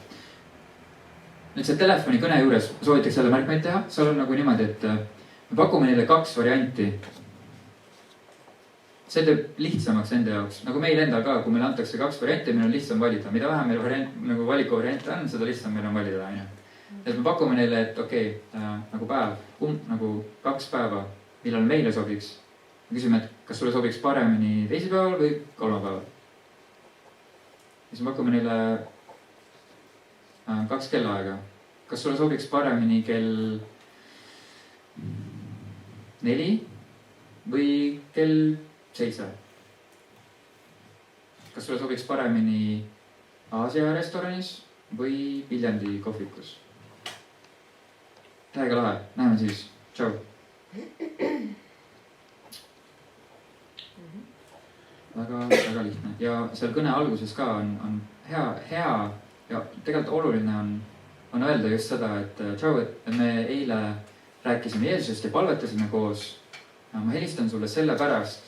[SPEAKER 1] Nüüd see telefonikõne juures soovitaks jälle märkmeid teha. Seal on nagu niimoodi, et me pakume neile 2 varianti. See teeb lihtsamaks ende jaoks. Nagu meil endal ka, kui meile antakse 2 varianti, meil on lihtsam valida. Mida vähem meil valikuvariante on, seda lihtsam meil on valida. Et me pakume neile, et nagu päev, nagu 2 päeva, millal meile sobiks. küsime, et kas sulle sobiks paremini teisipäeval või kolmapäeval. siis me pakume neile 2 kellaaega. kas sulle sobiks paremini kell 4 või kell 7? kas sulle sobiks paremini Aasia restoranis või Viljandi kohvikus? täiega lahe, näeme siis, tšau. väga lihtne ja seal kõne alguses ka on hea ja tegelikult oluline on öelda just seda, et tšau, et me eile rääkisime Jeesusest ja palvetasime koos. ma helistan sulle sellepärast,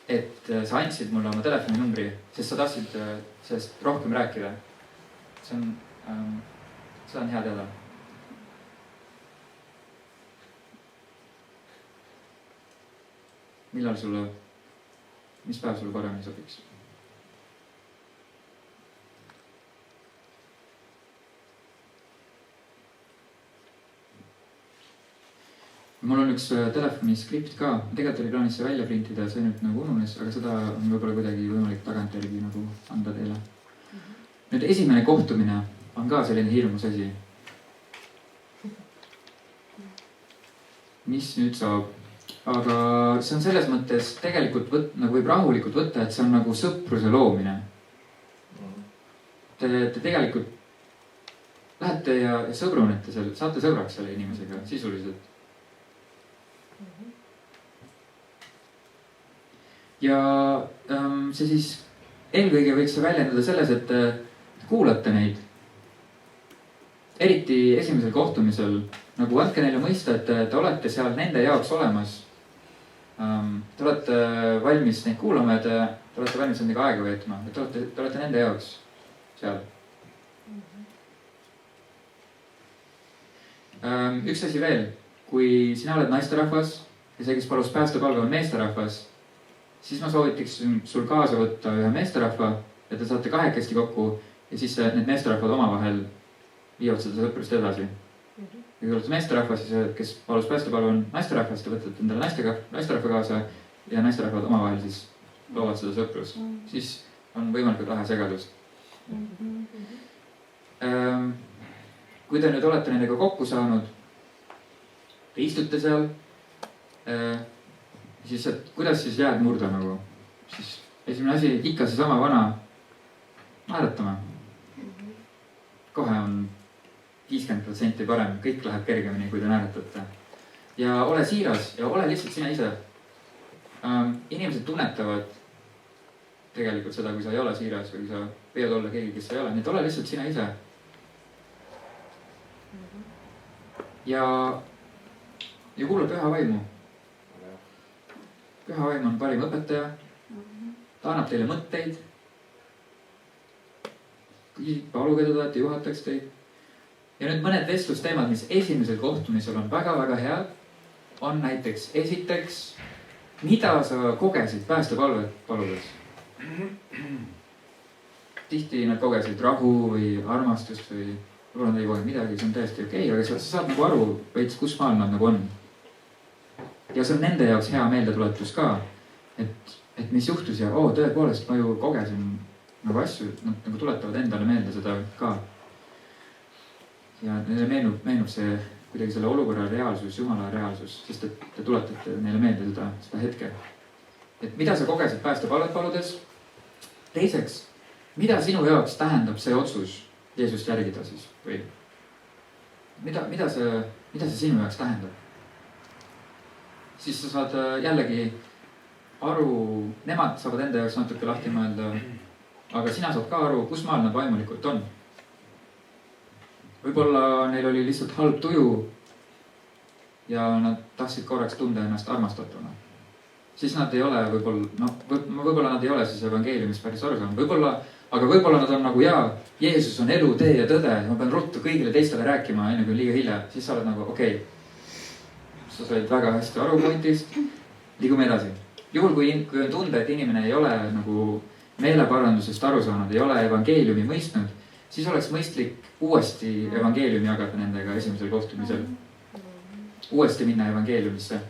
[SPEAKER 1] et sa andsid mulle oma telefoninumbri, sest sa tahtsid sellest rohkem rääkida. seda on hea teada. mis päev sulle paremini sobiks? mul on üks telefoniskript ka, tegelikult oli plaanis see välja printida ja see nüüd nagu ununes, aga seda on võib-olla kuidagi võimalik tagantjärgi nagu anda teile. Nüüd esimene kohtumine on ka selline hirmus asi. Mis nüüd saab? Aga see on selles mõttes tegelikult nagu võib rahulikult võtta, et see on nagu sõpruse loomine. Te tegelikult lähete ja sõbrunete seal, saate sõbraks selle inimesega sisuliselt. Ja see siis eelkõige võiks see väljendada selles, et kuulate neid. Eriti esimesel kohtumisel, nagu andke neile mõista, et te olete seal nende jaoks olemas. Te olete valmis neid kuulama ja te olete valmis nendega aega veetma. Te olete nende jaoks seal. Üks asi veel, kui sina oled naisterahvas ja see, kes palus päästepalga on meesterahvas, siis ma soovitaks sul kaasa võtta ühe meesterahva ja te saate kahekesti kokku ja siis need meesterahvad omavahel viivad seda sõprust edasi. Kui olete meesterahvas, siis kes palus päästepalga on naisterahvas, te võtate endale naisterahva kaasa ja naisterahvad omavahel siis loovad seda sõprust. Siis on võimalikult vähe segadust. Kui te nüüd olete nendega kokku saanud, te istute seal, siis et kuidas siis jääd murda nagu, siis esimene asi, ikka seesama vana naeratama. Kohe on 50% parem, kõik läheb kergemini, kui te naeratate. Ja ole siiras ja ole lihtsalt sina ise. Inimesed tunnetavad tegelikult seda, kui sa ei ole siiras või kui sa püüad olla keegi, kes sa ei ole. Nii et ole lihtsalt sina ise. Ja kuule püha vaimu. Püha vaim on parim õpetaja. Ta annab teile mõtteid. Paluge teda, et juhataks teid. Ja nüüd mõned vestlusteemad, mis esimesel kohtumisel on väga-väga head, on näiteks esiteks, mida sa kogesid päästepalvet paludes? Tihti nad kogesid rahu või armastust või võib-olla nad ei kogenud midagi, see on täiesti okei, aga sa saad nagu aru veits, kus maal nad nagu on. Ja see on nende jaoks hea meeldetuletus ka, et mis juhtus ja tõepoolest ma ju kogesin nagu asju, nad nagu tuletavad endale meelde seda ka. Ja neile meenub see kuidagi selle olukorra reaalsus, Jumala reaalsus, sest et te tuletate neile meelde seda hetke. Et mida sa kogesid päästepalvet paludes? Teiseks, mida sinu jaoks tähendab see otsus Jeesust järgida siis? Või mida see sinu jaoks tähendab? Siis sa saad jällegi aru, nemad saavad enda jaoks natuke lahti mõelda, aga sina saad ka aru, kus maal nad vaimulikult on. Võib-olla neil oli lihtsalt halb tuju ja nad tahtsid korraks tunda ennast armastatuna. Siis nad ei ole võib-olla nad ei ole siis evangeeliumist päris aru saanud. Aga võib-olla nad on nagu Jeesus on elu, tee ja tõde. Ma pean ruttu kõigile teistele rääkima, enne kui liiga hilja. Siis sa oled nagu okei. Sa said väga hästi aru pointist. Liigume edasi. Juhul, kui on tunda, et inimene ei ole nagu meeleparandusest aru saanud, ei ole evangeeliumi mõistnud, siis oleks mõistlik uuesti evangeeliumi jagada nendega esimesel kohtumisel. Uuesti minna evangeeliumisse.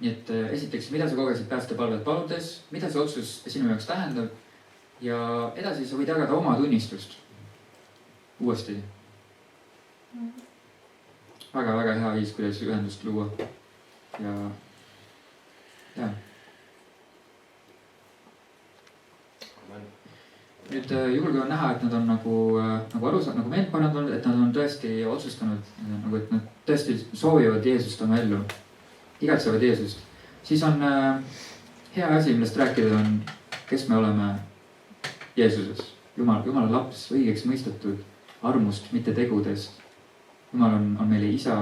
[SPEAKER 1] nii et esiteks, mida sa kogesid päästepalvet paludes, mida see otsus sinu jaoks tähendab ja edasi sa võid jagada oma tunnistust uuesti. Väga hea viis, kuidas ühendust luua ja. Nüüd juhul, kui on näha, et nad on nagu aru saanud, nagu meelt parandanud, et nad on tõesti otsustanud, nagu et nad tõesti soovivad Jeesust oma ellu, igatsevad Jeesust, siis on hea asi, millest rääkida on, kes me oleme Jeesuses. Jumala laps, õigeks mõistetud, armust, mitte tegudest. Jumal on meile isa.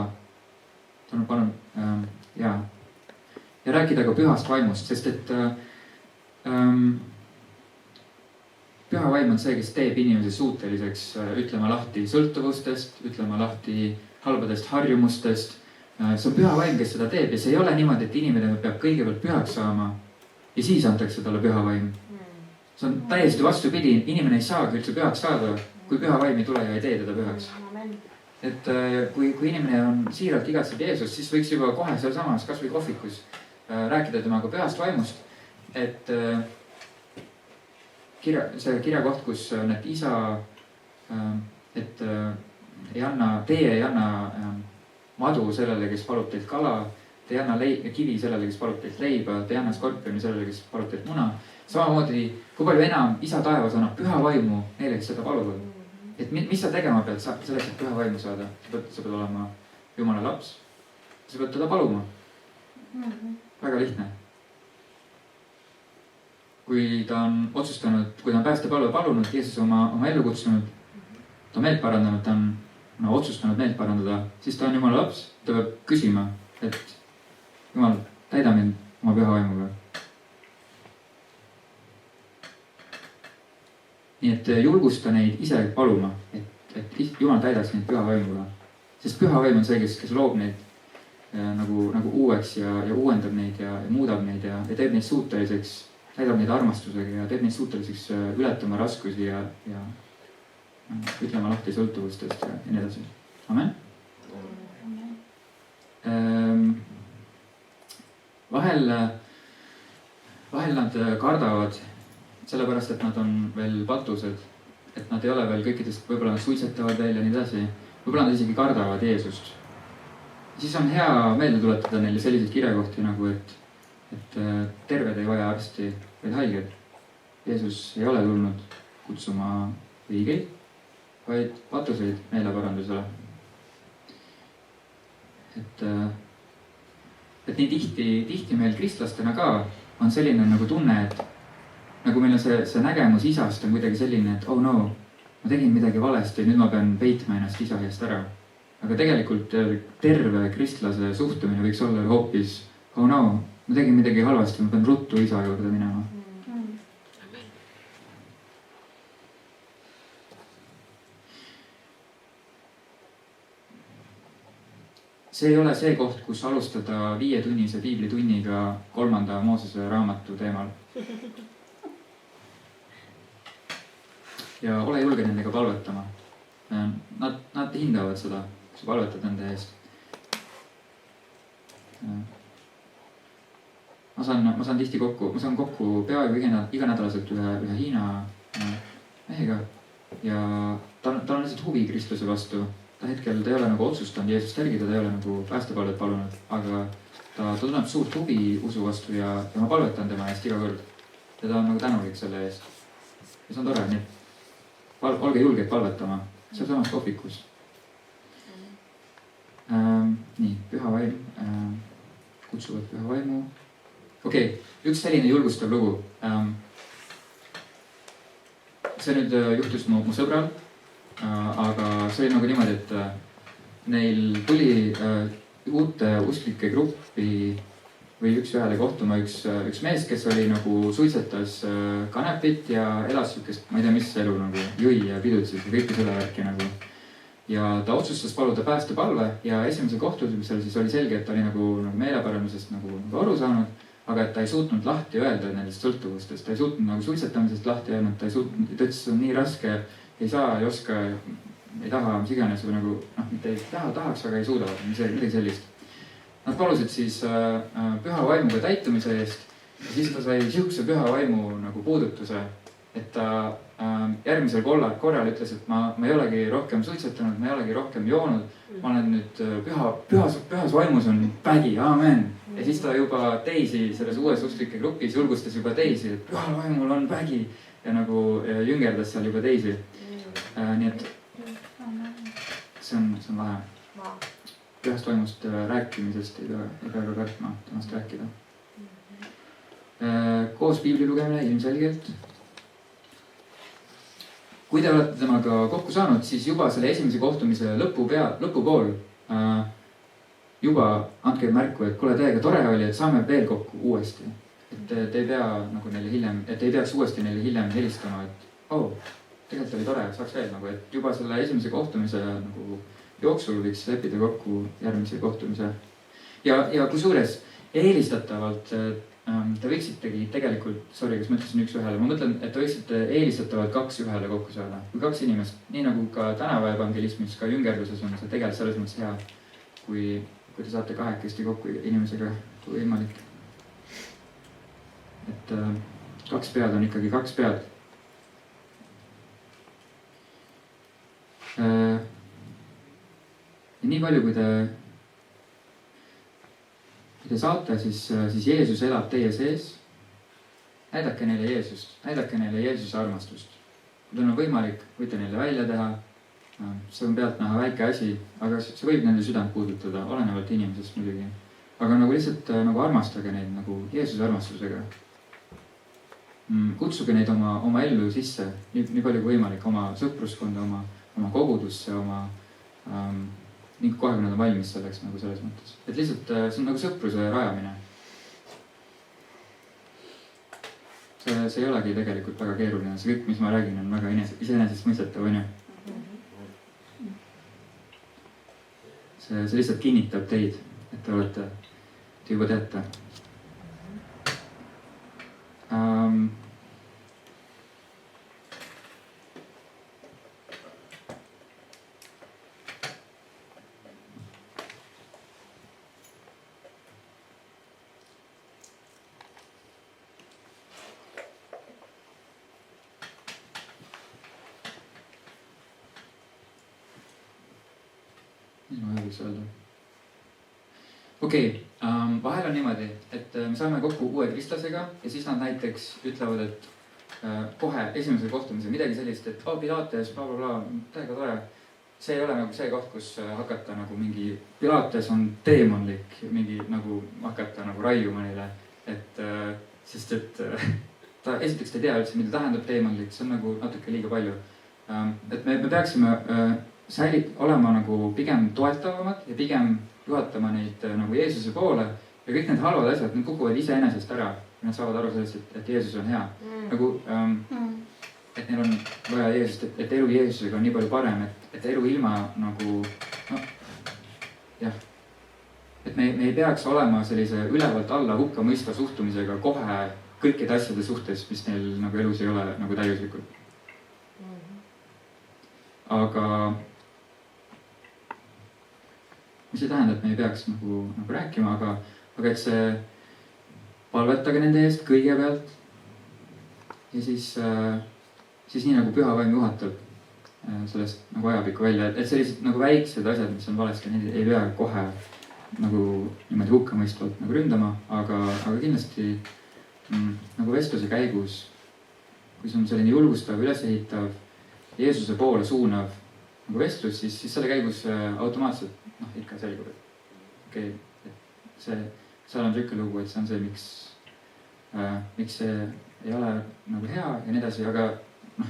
[SPEAKER 1] Ta on pannud, ja rääkida ka pühast vaimust, sest et püha vaim on see, kes teeb inimese suuteliseks ütlema lahti sõltuvustest, ütlema lahti halbadest harjumustest. See on püha vaim, kes seda teeb ja see ei ole niimoodi, et inimene peab kõigepealt pühaks saama ja siis antakse talle püha vaim. See on täiesti vastupidi, inimene ei saagi üldse pühaks saada, kui püha vaim ei tule ja ei tee teda pühaks. Et kui inimene on siiralt igatseb Jeesust, siis võiks juba kohe seal samas, kas või kohvikus rääkida temaga pühast vaimust, et see kirjakoht, kus on, et isa, et teie ei anna madu sellele, kes palub teilt kala, te ei anna kivi sellele, kes palub teilt leiba, te ei anna skorpioni sellele, kes palub teilt muna. Samamoodi, kui palju enam isa taevas annab püha vaimu neile, kes seda paluvad. Et mis sa tegema pead selleks, et püha vaimu saada? Sa pead olema Jumala laps. Sa pead teda paluma. Väga lihtne. Kui ta on otsustanud, kui ta on päästepalve palunud, Jeesus oma ellu kutsunud, ta on meelt parandanud, ta on otsustanud meelt parandada, siis ta on Jumala laps. Ta peab küsima, et Jumal, täida mind oma püha vaimuga. Nii et julgusta neid ise paluma, et Jumal täidaks neid püha vaimuga. Sest püha vaim on see, kes loob neid nagu uueks ja uuendab neid ja muudab neid ja teeb neid suuteliseks, täidab neid armastusega ja teeb neid suuteliseks ületama raskusi ja ütlema lahti sõltuvustest ja nii edasi. Amen. Vahel nad kardavad sellepärast, et nad on veel patused, et nad ei ole veel kõikidest, võib-olla nad suitsetavad veel ja nii edasi. Võib-olla nad isegi kardavad Jeesust. Siis on hea meelde tuletada neile selliseid kirjakohti nagu, et terved ei vaja arsti, vaid haiged. Jeesus ei ole tulnud kutsuma õigeid, vaid patuseid meeleparandusele. Et nii tihti meil kristlastena ka on selline nagu tunne, et nagu meil on see nägemus isast on kuidagi selline, et oh no, ma tegin midagi valesti, nüüd ma pean peitma ennast isa eest ära. Aga tegelikult terve kristlase suhtumine võiks olla hoopis, oh no, ma tegin midagi halvasti, ma pean ruttu isa juurde minema. See ei ole see koht, kus alustada 5-tunnise piiblitunniga 3. Moosese raamatu teemal. Ja ole julge nendega palvetama. Nad hindavad seda, kui sa palvetad nende eest. Ma saan tihti kokku, peaaegu iganädalaselt ühe Hiina mehega ja ta on lihtsalt huvi kristluse vastu. Ta hetkel ta ei ole nagu otsustanud Jeesust jälgida, ta ei ole nagu päästepalvet palunud, aga ta tunneb suurt huvi usu vastu ja ma palvetan tema eest iga kord. Ja ta on nagu tänulik selle eest. Ja see on tore, nii olge julgeid palvetama, seal samas kohvikus. Nii, püha vaim, kutsuvad püha vaimu. Okei, üks selline julgustav lugu. See nüüd juhtus mu sõbral. Aga see oli nagu niimoodi, et neil tuli uute usklike gruppi või üks-ühele kohtuma üks mees, kes oli nagu suitsetas kanepit ja elas sükest, ma ei tea, mis elu nagu jõi ja pidutsis ja kõike selle värki nagu. Ja ta otsustas paluda päästepalve ja esimesel kohtumisel siis oli selge, et ta oli nagu meeleparandusest nagu aru saanud, aga et ta ei suutnud lahti öelda nendest sõltuvustest, ta ei suutnud nagu suitsetamisest lahti öelnud, ta ütles, see on nii raske, ei saa, ei oska, ei taha, mis iganes või nagu, mitte ei tahaks, aga ei suuda, midagi sellist. nad palusid siis püha vaimuga täitumise eest ja siis ta sai sihukese püha vaimu nagu puudutuse, et ta järgmisel korral ütles, et ma ei olegi rohkem suitsetanud, ma ei olegi rohkem joonud, ma olen nüüd pühas vaimus on vägi, aamen. Ja siis ta juba teisi selles uues usklike grupis julgustas juba teisi, et pühal vaimul on vägi ja nagu jüngerdas seal juba teisi. Nii et see on lahe. Pühast vaimust rääkimisest ei pea ka kartma temast rääkida. Koos piibli lugemine ilmselgelt. Kui te olete temaga kokku saanud, siis juba selle esimese kohtumise lõpupool juba andke märku, et kuule, täiega tore oli, et saame veel kokku uuesti. Et te ei pea nagu neile hiljem, et ei peaks uuesti neile hiljem helistama, et tegelikult oli tore, saaks veel nagu, et juba selle esimese kohtumise nagu jooksul võiks leppida kokku järgmise kohtumise. Ja kusjuures eelistatavalt te võiksitegi tegelikult, sorry, kas ma ütlesin 1 ühele, ma mõtlen, et te võiksite eelistatavalt 2 ühele kokku saada. Kui 2 inimest, nii nagu ka tänava evangelismis, ka jüngerduses on see tegelikult selles mõttes hea, kui te saate 2 kokku inimesega, kui võimalik. Et 2 pead on ikkagi 2 pead. Ja nii palju, kui te saate, siis Jeesus elab teie sees. Näidake neile Jeesust, näidake neile Jeesuse armastust. Kui teil on võimalik, võite neile välja teha. See on pealt näha väike asi, aga see võib nende südant puudutada, olenevalt inimesest muidugi. Aga nagu lihtsalt nagu armastage neid nagu Jeesuse armastusega. Kutsuge neid oma ellu sisse, nii palju kui võimalik, oma sõpruskonda, oma kogudusse, nii kohe, kui nad on valmis selleks nagu selles mõttes. Et lihtsalt see on nagu sõpruse rajamine. See ei olegi tegelikult väga keeruline. See kõik, mis ma räägin, on väga iseenesest mõistetav, on ju. See lihtsalt kinnitab teid, et te juba teate. Okei, vahel on niimoodi, et me saame kokku uue kristlasega ja siis nad näiteks ütlevad, et kohe esimesel kohtumisel midagi sellist, et Pilates, blablabla, täiega tore. See ei ole nagu see koht, kus hakata nagu mingi, Pilates on teemonlik, mingi nagu hakata nagu raiuma neile. Sest et ta esiteks ei tea üldse, mida tähendab teemonlik, see on nagu natuke liiga palju. Et me peaksime olema nagu pigem toetavamad ja pigem juhatama neid nagu Jeesuse poole ja kõik need halvad asjad, need kukuvad iseenesest ära. Nad saavad aru sellest, et Jeesus on hea. Nagu, et neil on vaja Jeesust, et elu Jeesusega on nii palju parem, et elu ilma nagu, jah. Et me ei peaks olema sellise ülevalt alla hukka mõistva suhtumisega kohe kõikide asjade suhtes, mis neil nagu elus ei ole nagu täiuslikult. Aga mis ei tähenda, et me ei peaks nagu rääkima, aga et see palvetage nende eest kõigepealt ja siis nii nagu püha vaim juhatab sellest nagu ajapikku välja, et sellised nagu väiksed asjad, mis on valesti, neid ei pea kohe nagu niimoodi hukkamõistvalt nagu ründama, aga kindlasti nagu vestluse käigus, kui see on selline julgustav, ülesehitav, Jeesuse poole suunav nagu vestlus, siis selle käigus automaatselt ikka selgub, et seal on siuke lugu, et see on see, miks see ei ole nagu hea ja nii edasi, aga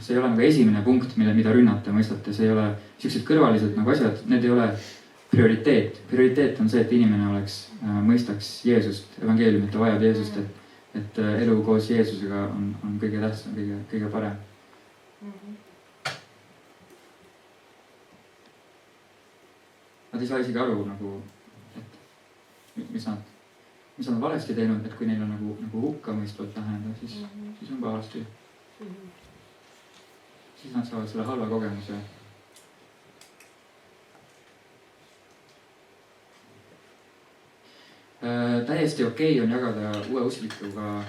[SPEAKER 1] see ei ole nagu esimene punkt, mida rünnata, mõistate, see ei ole siuksed kõrvalised nagu asjad, need ei ole prioriteet. Prioriteet on see, et inimene mõistaks Jeesust, evangeeliumit, ta vajab Jeesust, et elu koos Jeesusega on kõige tähtsam, kõige parem. Nad ei saa isegi aru nagu, et mis nad valesti teinud, et kui neil on nagu hukkamõistvalt läheneda, siis on pahasti. Siis nad saavad selle halva kogemuse. täiesti okei on jagada uue usklikuga,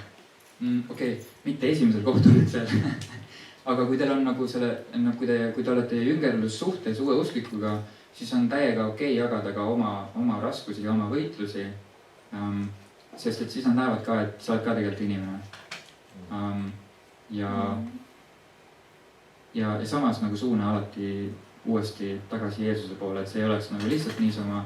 [SPEAKER 1] mitte esimesel kohtumisel aga kui teil on nagu selle, kui te olete jüngerlussuhtes uue usklikuga, siis on täiega okei jagada ka oma raskusi ja oma võitlusi. Sest et siis nad näevad ka, et sa oled ka tegelikult inimene. Ja samas nagu suuna alati uuesti tagasi Jeesuse poole, et see ei oleks nagu lihtsalt niisama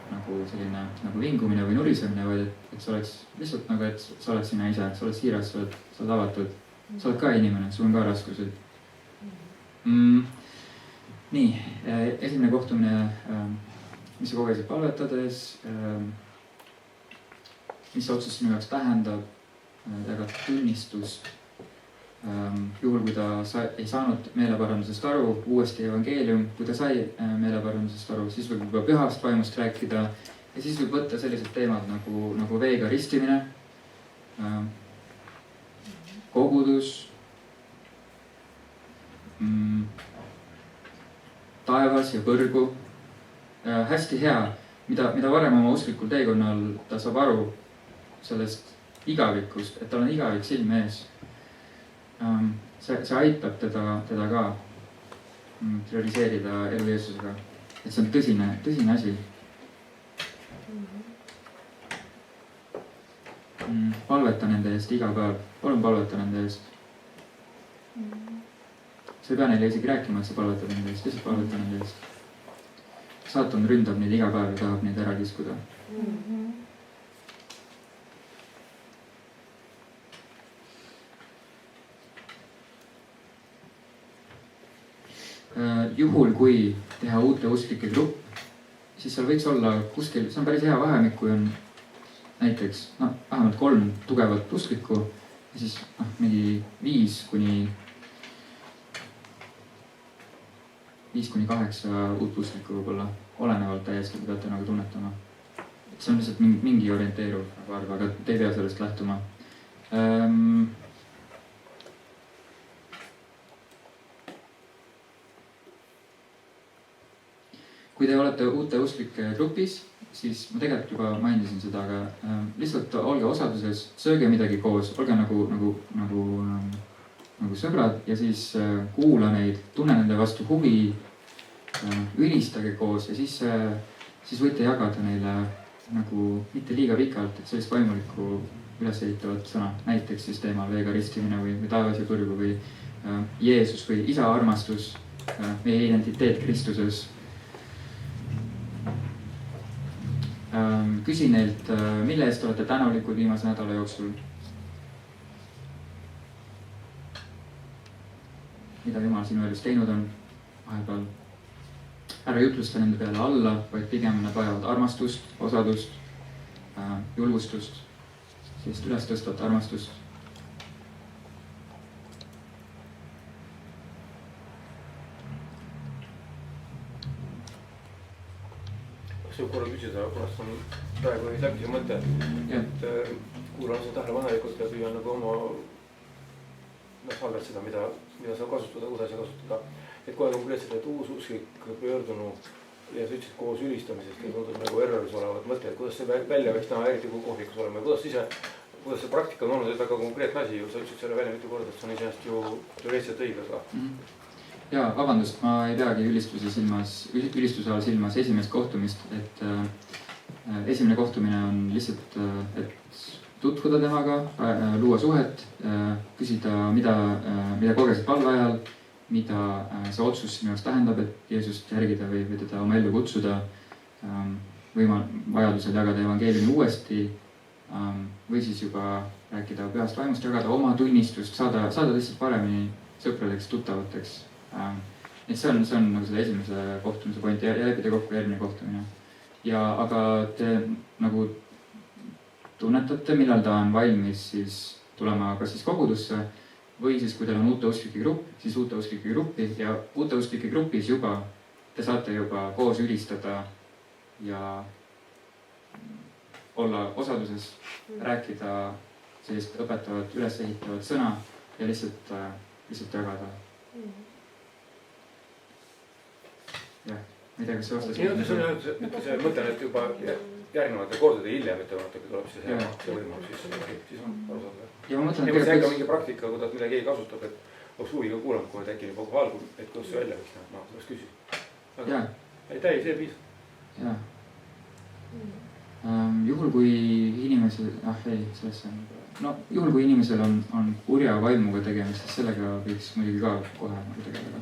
[SPEAKER 1] nagu selline nagu vingumine või nurisemine, vaid et see oleks lihtsalt nagu, et sa oled sina ise, sa oled siiras, sa oled avatud, sa oled ka inimene, sul on ka raskused. Nii, esimene kohtumine, mis sa kogesid palvetades, mis see otsus sinu jaoks tähendab, jagad tunnistust. Juhul, kui ta ei saanud meeleparandusest aru, uuesti evangeelium, kui ta sai meeleparandusest aru, siis võib juba pühast vaimust rääkida ja siis võib võtta sellised teemad nagu veega ristimine, kogudus, taevas ja põrgu. Hästi hea, mida varem oma usklikul teekonnal ta saab aru sellest igavikust, et tal on igavik silme ees. See aitab teda ka prioriseerida elu Jeesusega, et see on tõsine asi. Palveta nende eest iga päev, palun palveta nende eest. Sa ei pea neile isegi rääkima, et sa palvetad nende eest, lihtsalt palveta nende eest. Saatan ründab neid iga päev ja tahab neid ära kiskuda. Juhul, kui teha uute usklike grupp, siis seal võiks olla kuskil, see on päris hea vahemik, kui on näiteks vähemalt 3 tugevat usklikku ja siis mingi 5 kuni 8 uut usklikku võib-olla, olenevalt täiesti, kui peate nagu tunnetama. See on lihtsalt mingi orienteeruv arv, aga te ei pea sellest lähtuma. Kui te olete uute usklike grupis, siis ma tegelikult juba mainisin seda, aga lihtsalt olge osaduses, sööge midagi koos, olge nagu sõbrad ja siis kuula neid, tunne nende vastu huvi, ülistage koos ja siis võite jagada neile nagu mitte liiga pikalt, et sellist vaimulikku ülesehitavat sõna, näiteks siis teemal veega ristimine või taevas ja põrgu või Jeesus või isa armastus, meie identiteet Kristuses. Küsi neilt, mille eest olete tänulikud viimase nädala jooksul. Mida Jumal sinu elus teinud on vahepeal. Ära jutlusta nende peale alla, vaid pigem nad vajavad armastust, osadust, julgustust, sellist ülestõstvat armastust.
[SPEAKER 6] Korra küsida, kunas on praegu läbi see mõte, et kuulan seda tähelepanelikult ja püüan nagu oma salvestada, mida saab kasutada, kuidas ei kasutada. Et kohe konkreetselt, et uus usklik pöördunu ja sa ütlesid koos ülistamisest ja tundub nagu erroris olevat mõte, et kuidas see välja võiks näha, eriti kui kohvikus olema ja kuidas see praktika on olnud, et väga konkreetne asi ju, sa ütlesid selle välja mitu korda, et see on iseenesest ju teoreetiliselt õige, aga...
[SPEAKER 1] Jaa, vabandust, ma ei peagi ülistuse all silmas esimest kohtumist, et esimene kohtumine on lihtsalt, et tutvuda temaga, luua suhet, küsida, mida kogesid palve ajal, mida see otsus sinu jaoks tähendab, et Jeesust järgida või teda oma ellu kutsuda, vajadusel jagada evangeeliumi uuesti või siis juba rääkida pühast vaimust, jagada oma tunnistust, saada lihtsalt paremini sõpradeks, tuttavateks. Et see on nagu selle esimese kohtumise point ja lepida kokku järgmine kohtumine. Aga te nagu tunnetate, millal ta on valmis siis tulema kas siis kogudusse või siis kui teil on uute usklike grupp, siis uute usklike gruppi ja uute usklike grupis juba te saate juba koos ülistada ja olla osaduses, rääkida sellist õpetavat, ülesehitavat sõna ja lihtsalt jagada. Jah, ma ei tea, kas see vastas.
[SPEAKER 6] See mõte, et juba järgnevatel kordadel hiljem, et natuke tuleb siis see võimalus, siis on arusaadav.
[SPEAKER 1] ja ma mõtlen,
[SPEAKER 6] et see on ka mingi praktika, kuidas mida keegi kasutab, et oleks huviga kuulanud, kui äkki juba valgub, et kuidas see välja võiks näha, ma oleks küsinud. Ei, see piisab.
[SPEAKER 1] Jaa. Juhul kui inimesel, juhul kui inimesel on kurja vaimuga tegemist, siis sellega võiks muidugi ka kohe nagu tegeleda.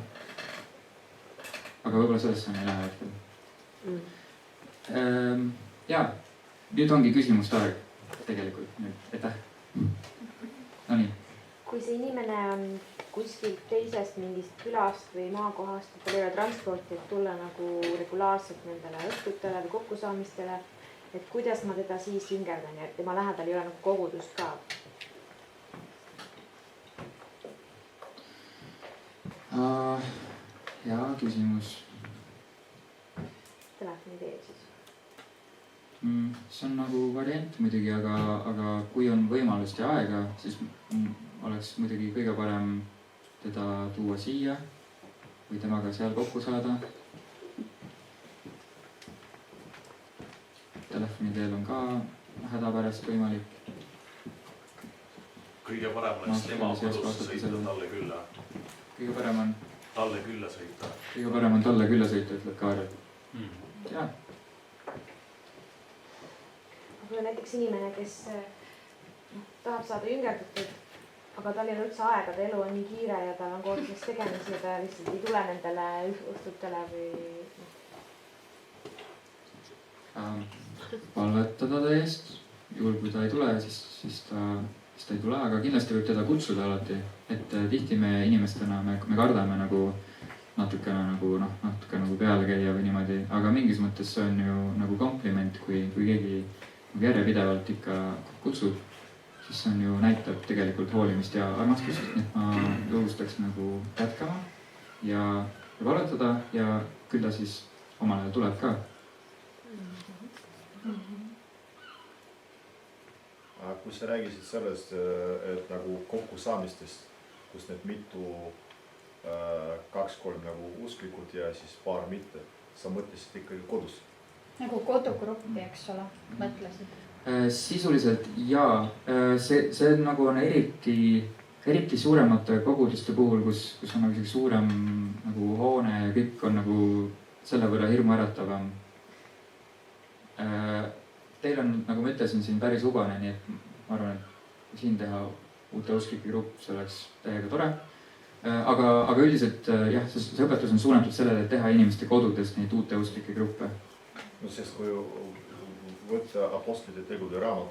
[SPEAKER 1] Aga võib-olla sellesse on ei lähe hetkel. Jaa, nüüd ongi küsimuste aeg tegelikult. Aitäh. No nii.
[SPEAKER 2] Kui see inimene on kuskilt teisest mingist külast või maakohast, et tal ei ole transporti, et tulla nagu regulaarselt nendele õhtutele või kokkusaamistele, et kuidas ma teda siis jüngerdan ja tema lähedal ei ole nagu kogudust ka?
[SPEAKER 1] Hea küsimus.
[SPEAKER 2] Telefoni teel siis?
[SPEAKER 1] See on nagu variant muidugi, aga kui on võimalust ja aega, siis oleks muidugi kõige parem teda tuua siia või temaga seal kokku saada. Telefoni teel on ka hädapärast võimalik.
[SPEAKER 10] Kõige parem oleks tema kodusse sõita talle külla.
[SPEAKER 1] Kõige parem on
[SPEAKER 10] talle külla sõita.
[SPEAKER 1] Kõige parem on talle külla sõita, ütleb Kaarel. Jaa.
[SPEAKER 2] Aga näiteks inimene, kes tahab saada jüngerdatud, aga tal ei ole üldse aega, ta elu on nii kiire ja tal on kooduseks tegemisi ja ta lihtsalt ei tule nendele õhtutele või... Palvetada ta eest, juhul kui ta ei tule, siis ta ei tule, aga kindlasti võib teda kutsuda alati, et tihti me inimestena, me kardame nagu natuke nagu peale käia või niimoodi, aga mingis mõttes see on ju nagu kompliment, kui keegi järjepidevalt ikka kutsub, siis see on ju näitab tegelikult hoolimist ja armastust, nii et ma julgustaks nagu jätkama ja palvetada ja küll ta siis omal ajal tuleb ka.
[SPEAKER 9] Kui sa räägisid sellest, et nagu kokkusaamistest, kus need mitu, 2-3 nagu usklikud ja siis paar mitte, sa mõtlesid ikkagi kodus?
[SPEAKER 7] Nagu kodugruppi, eks ole, mõtlesid?
[SPEAKER 1] Sisuliselt jaa, see nagu on eriti suuremate koguduste puhul, kus on nagu suurem nagu hoone ja kõik on nagu selle võrra hirmuäratavam. Teil on, nagu ma ütlesin, siin päris hubane, nii et ma arvan, et siin teha uute usklike grupp, see oleks täiega tore. Aga üldiselt jah, see õpetus on suunatud sellele, et teha inimeste kodudes neid uute usklike gruppe.
[SPEAKER 9] No sest kui võtta apostlite tegude raamat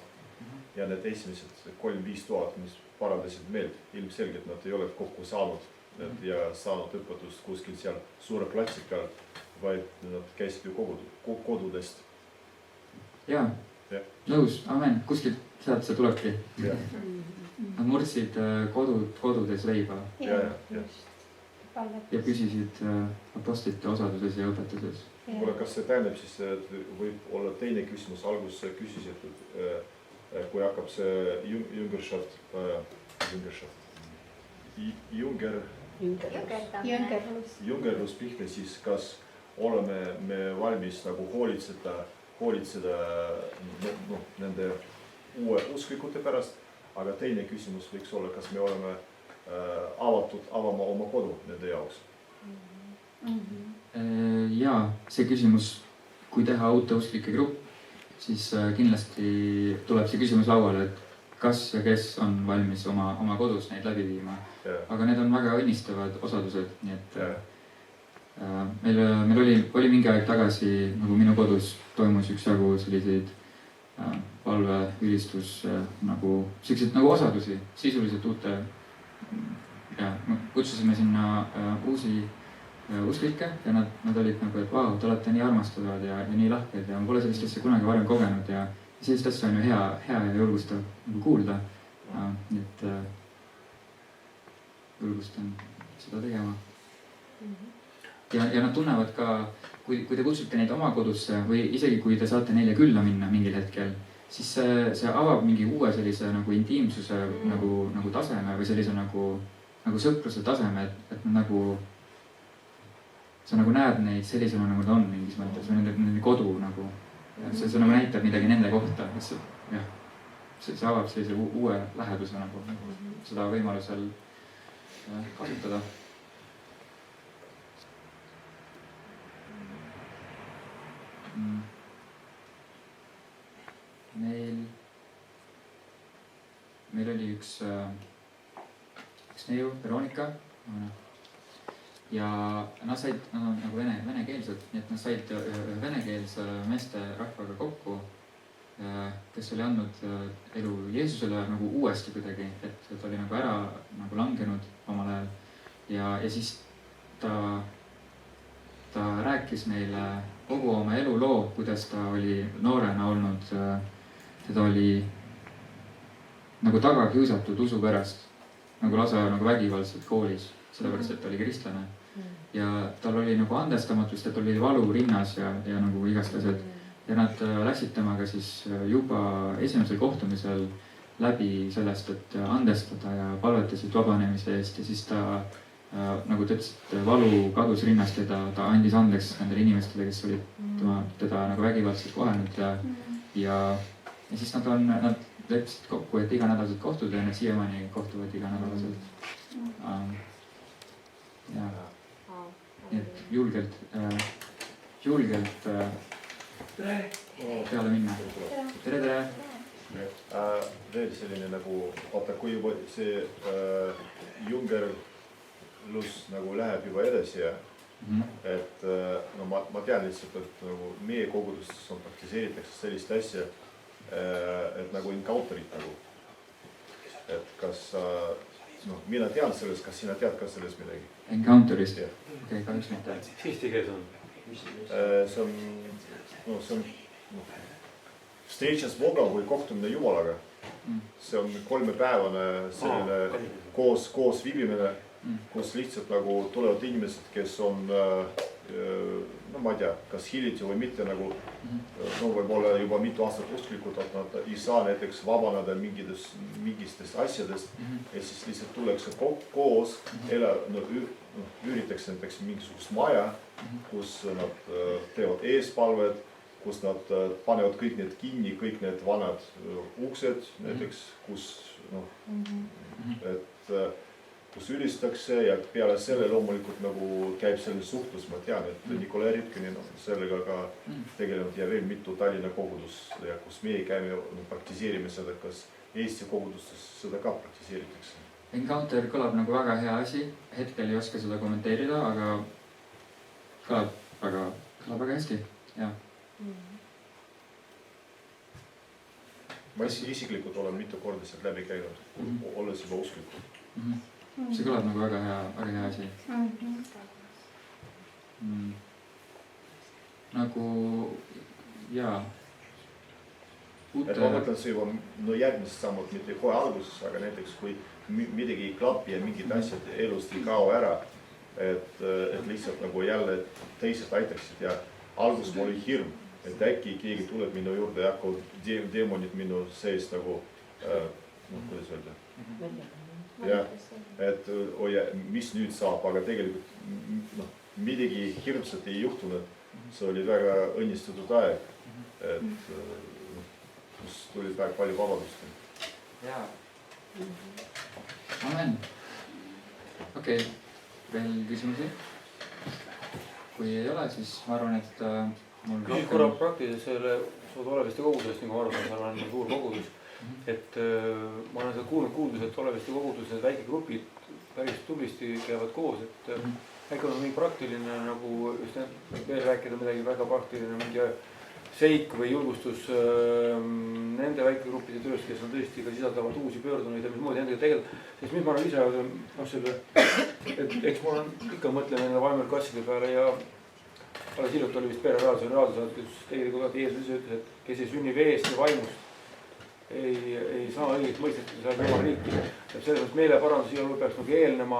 [SPEAKER 9] ja need esimesed 3-5 tuhat, mis parandasid meelt, ilmselgelt nad ei ole kokku saanud ja saanud õpetust kuskil seal suure platsikal, vaid nad käisid ju kodudest. Jaa,
[SPEAKER 1] nõus, amen, kuskilt sealt see tulebki. Nad murdsid kodudes leiba ja küsisid apostlite osaduses ja õpetuses.
[SPEAKER 9] Kas see tähendab siis, et võib olla teine küsimus, alguses sa küsisid, kui hakkab see jüngerlus pihta, siis kas oleme me valmis nagu hoolitseda nende uue usklikute pärast, aga teine küsimus võiks olla, kas me oleme avatud avama oma kodu nende jaoks?
[SPEAKER 1] Jaa, see küsimus, kui teha uute usklike grupp, siis kindlasti tuleb see küsimus lauale, et kas ja kes on valmis oma kodus neid läbi viima. Aga need on väga õnnistavad osadused, nii et meil oli mingi aeg tagasi, nagu minu kodus toimus üksjagu selliseid palve, ülistus, nagu sellised nagu osadusi, sisuliselt uute. Ja kutsusime sinna uusi usklikke ja nad olid nagu, et vau, te olete nii armastavad ja nii lahked ja ma pole sellist asja kunagi varem kogenud ja sellist asja on ju hea ja julgustav nagu kuulda. Nii et julgustan seda tegema. Ja nad tunnevad ka, kui te kutsute neid oma kodusse või isegi kui te saate neile külla minna mingil hetkel, siis see avab mingi uue sellise nagu intiimsuse nagu taseme või sellise nagu sõpruse taseme, et nagu sa nagu näed neid sellisena, nagu ta on mingis mõttes või nende kodu nagu
[SPEAKER 2] see nagu näitab midagi nende kohta, mis jah, see avab sellise uue läheduse nagu seda võimalusel kasutada. Meil oli üks neiu, Veronika, ja nad on nagu venekeelsed, nii et nad said venekeelse meesterahvaga kokku, kes oli andnud elu Jeesusele nagu uuesti kuidagi, et ta oli nagu ära nagu langenud omal ajal ja siis ta rääkis meile kogu oma eluloo, kuidas ta oli noorena olnud, teda oli nagu taga kiusatud usu pärast, nagu lausa nagu vägivaldselt koolis, sellepärast, et ta oli kristlane. Ja tal oli nagu andestamatust, et oli valu rinnas ja nagu igast asjad. Ja nad läksid temaga siis juba esimesel kohtumisel läbi sellest, et andestada ja palvetasid vabanemise eest ja siis ta nagu ta ütles, et valu kadus rinnast ja ta andis andeks nendele inimestele, kes olid teda nagu vägivaldselt kohenud ja siis nad leppisid kokku, et iganädalaselt kohtuda ja nad siiamaani kohtuvad iganädalaselt. Nii et julgelt peale minna. Tere!
[SPEAKER 9] Veel selline nagu, vaata kui juba see jungerlus nagu läheb juba edasi ja et no ma tean lihtsalt, et nagu meie kogudustes praktiseeritakse sellist asja, et nagu encounterit nagu, et kas mina tean sellest, kas sina tead ka sellest midagi?
[SPEAKER 2] Encounterist? Okei, kahjuks mitte.
[SPEAKER 10] Eesti kees on?
[SPEAKER 9] See on встреча с Богом või kohtumine Jumalaga. See on 3-päevane selline koos viibimine, kus lihtsalt nagu tulevad inimesed, kes on, no ma ei tea, kas hiljuti või mitte nagu, no võib-olla juba mitu aastat usklikud, et nad ei saa näiteks vabaneda mingistest asjadest ja siis lihtsalt tullakse koos, üüritakse näiteks mingisugust maja, kus nad teevad eespalved, kus nad panevad kõik need kinni, kõik need vanad uksed näiteks, kus ülistakse ja peale selle loomulikult nagu käib selline suhtlus, ma tean, et Nikolai Ripkinin on sellega ka tegelenud ja veel mitu Tallinna kogudus ja kus meie käime, praktiseerime seda, kas Eesti kogudustes seda ka praktiseeritakse.
[SPEAKER 2] Encounter kõlab nagu väga hea asi, hetkel ei oska seda kommenteerida, aga kõlab väga hästi, jah.
[SPEAKER 9] Ma isiklikult olen mitu korda sealt läbi käinud, olles juba usklikud.
[SPEAKER 2] See kõlab nagu väga hea asi. Nagu, jaa.
[SPEAKER 9] Et ma mõtlen see juba järgmist sammud, mitte kohe alguses, aga näiteks kui midagi ei klapi ja mingid asjad elust ei kao ära, et lihtsalt nagu jälle teised aitaksid ja alguses mul oli hirm, et äkki keegi tuleb minu juurde ja hakkavad demonid minu sees nagu, kuidas öelda? Ja, et mis nüüd saab, aga tegelikult midagi hirmsat ei juhtunud. See oli väga õnnistatud aeg, et kus tuli väga palju vabadust.
[SPEAKER 2] Jaa. Amen. Okei, veel küsimusi? Kui ei ole, siis ma arvan, et mul
[SPEAKER 6] rohkem... Korra praktiliselt suud Oleviste kogudusest, nagu ma arvan, seal on suur kogudus. Et ma olen seda kuulnud, et Oleviste kogudused väikegrupid päris tublisti käivad koos, et äkki on mingi praktiline nagu just veel rääkida midagi väga praktiline, mingi seik või julgustus nende väikegruppide tööst, kes on tõesti ka sisaldavad uusi pöördunuid ja mis muud nendega tegeleda. Sest mis ma olen ise, et eks mul on ikka mõtlen nende vaimel kasside peale ja alles hiljuti oli vist Pere raadiosaade, kus tegelikult Jeesus ütles, et kes ei sünni veest ja vaimust, ei saa õigelt mõistetud seal Jumala riiki. Selles mõttes meeleparandus juurde peaks nagu eelnema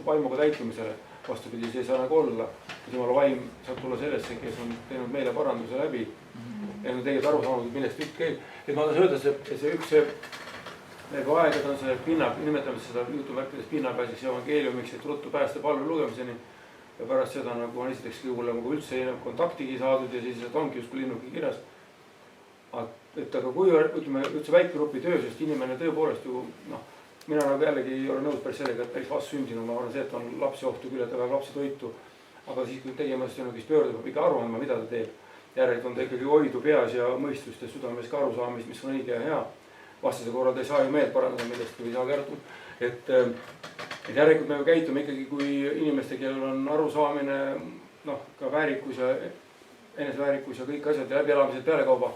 [SPEAKER 6] vaimuga täitumisele. Vastupidi, see ei saa nagu olla. Jumala vaim saab tulla sellesse, kes on teinud meeleparanduse läbi ja on tegelikult aru saanud, millest jutt käib. Et ma tahan öelda, et see üks nagu aegad on see nimetame seda jutumärkides pinnapääsiks evangeeliumiks, et ruttu päästa palve lugemiseni ja pärast seda nagu on esiteks kuulema, kui üldse ei kontaktigi saadud ja siis ongi justkui linnuki kirjas et aga kui ütleme üldse väikegrupi töö, sest inimene tõepoolest ju noh, mina nagu jällegi ei ole nõus päris sellega, et päris vastsündinu, ma arvan see, et on lapsi ohtu küll, et ta vajab lapsi toitu. Aga siis, kui tegema sõnugist pöördub, peab ikka aru andma, mida ta teeb. Järelikult on ta ikkagi hoidu peas ja mõistust ja südames ka arusaamist, mis on õige ja hea. Vastase korral ta ei saa ju meelt parandada millest, kui ei saa kärtud. Et järelikult me käitume ikkagi kui inimeste, kellel on arusaamine, noh, ka väärikus ja eneseväärikus ja kõik asjad ja läbielamised pealekauba.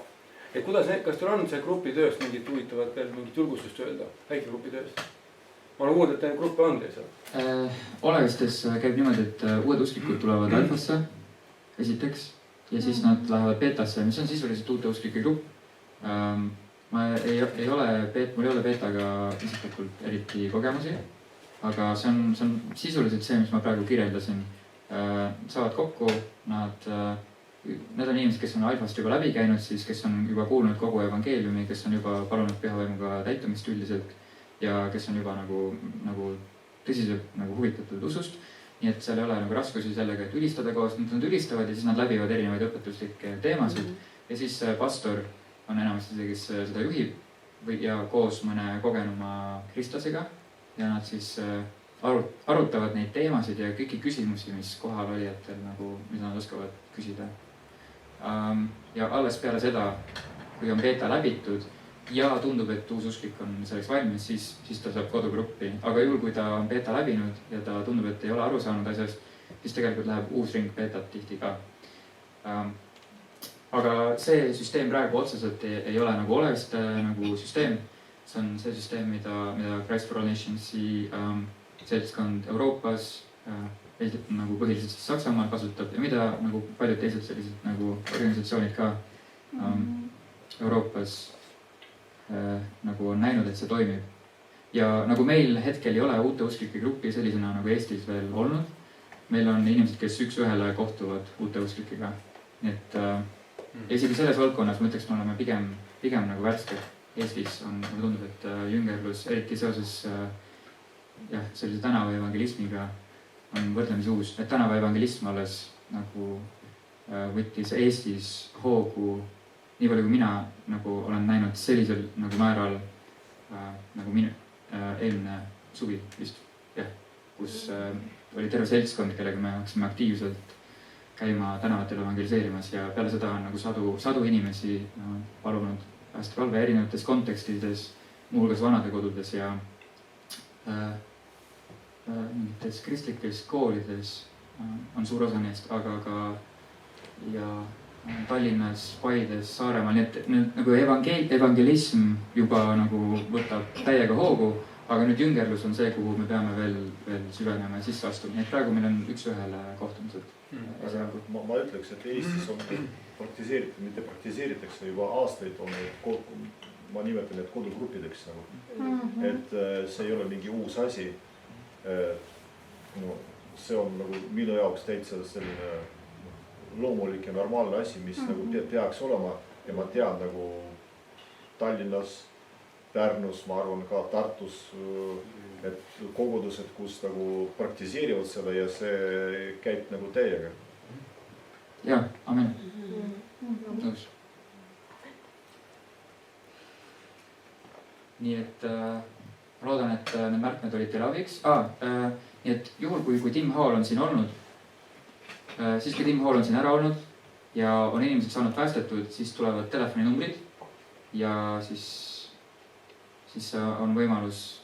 [SPEAKER 6] Et kuidas, kas teil on see grupi tööst mingit huvitavat veel mingit julgustust öelda, väike grupi tööst? Ma olen kuulnud, et teil gruppe on teil seal.
[SPEAKER 2] Olevistes käib niimoodi, et uued usklikud tulevad alfasse esiteks ja siis nad lähevad beetasse, mis on sisuliselt uute usklike grupp. Ma ei ole, mul ei ole beetaga isiklikult eriti kogemusi, aga see on sisuliselt see, mis ma praegu kirjeldasin. Saavad kokku, need on inimesed, kes on alfast juba läbi käinud, siis kes on juba kuulnud kogu evangeeliumi, kes on juba palunud pühavaimuga täitumist üldiselt ja kes on juba nagu tõsiselt nagu huvitatud usust. Nii et seal ei ole nagu raskusi sellega, et ülistada koos, nad ülistavad ja siis nad läbivad erinevaid õpetuslikke teemasid. Ja siis pastor on enamasti see, kes seda juhib ja koos mõne kogenuma kristlasega ja nad siis arutavad neid teemasid ja kõiki küsimusi, mis kohal olijatel nagu, mida nad oskavad küsida. Ja alles peale seda, kui on beeta läbitud ja tundub, et uus usklik on selleks valmis, siis ta saab kodugruppi. Aga juhul, kui ta on beeta läbinud ja ta tundub, et ei ole aru saanud asjast, siis tegelikult läheb uus ring beetat tihti ka. Aga see süsteem praegu otseselt ei ole nagu oleviste nagu süsteem. See on see süsteem, mida Christ for All Nationsi seltskond Euroopas, nagu põhiliselt siis Saksamaal kasutab ja mida nagu paljud teised sellised nagu organisatsioonid ka Euroopas nagu on näinud, et see toimib. Ja nagu meil hetkel ei ole uute usklike gruppi sellisena nagu Eestis veel olnud. Meil on inimesed, kes üks-ühele kohtuvad uute usklikega. Nii et isegi selles valdkonnas ma ütleks, me oleme pigem nagu värsked. Eestis on, mulle tundub, et jüngerlus, eriti seoses sellise tänava evangelismiga on võrdlemisi uus. Et tänava evangelism alles nagu võttis Eestis hoogu nii palju, kui mina nagu olen näinud sellisel nagu määral nagu eelmine suvi vist, kus oli terve seltskond, kellega me hakkasime aktiivselt käima tänavatel evangeliseerimas ja peale seda on nagu sadu inimesi palunud päästevalve erinevates kontekstides, muuhulgas vanadekodudes ja mingites kristlikes koolides on suur osa neist, aga ka ja Tallinnas, Paides, Saaremaal, nii et nagu evangelism juba nagu võtab täiega hoogu, aga nüüd jüngerlus on see, kuhu me peame veel süvenema ja sisse astuma, nii et praegu meil on üks-ühele kohtumised.
[SPEAKER 9] Ma ütleks, et Eestis on praktiseeritud, mitte praktiseeritakse juba aastaid on need, ma nimetan need kodugruppideks nagu. Et see ei ole mingi uus asi. See on nagu minu jaoks täitsa selline loomulik ja normaalne asi, mis nagu peaks olema ja ma tean nagu Tallinnas, Pärnus, ma arvan ka Tartus, et kogudused, kus nagu praktiseerivad seda ja see käib nagu täiega.
[SPEAKER 2] Jah, amen. Nõus. Nii et loodan, et need märkmed olid teile abiks. Nii et juhul, kui Tim Hall on siin olnud, siis kui Tim Hall on siin ära olnud ja on inimesed saanud päästetud, siis tulevad telefoninumbrid ja siis on võimalus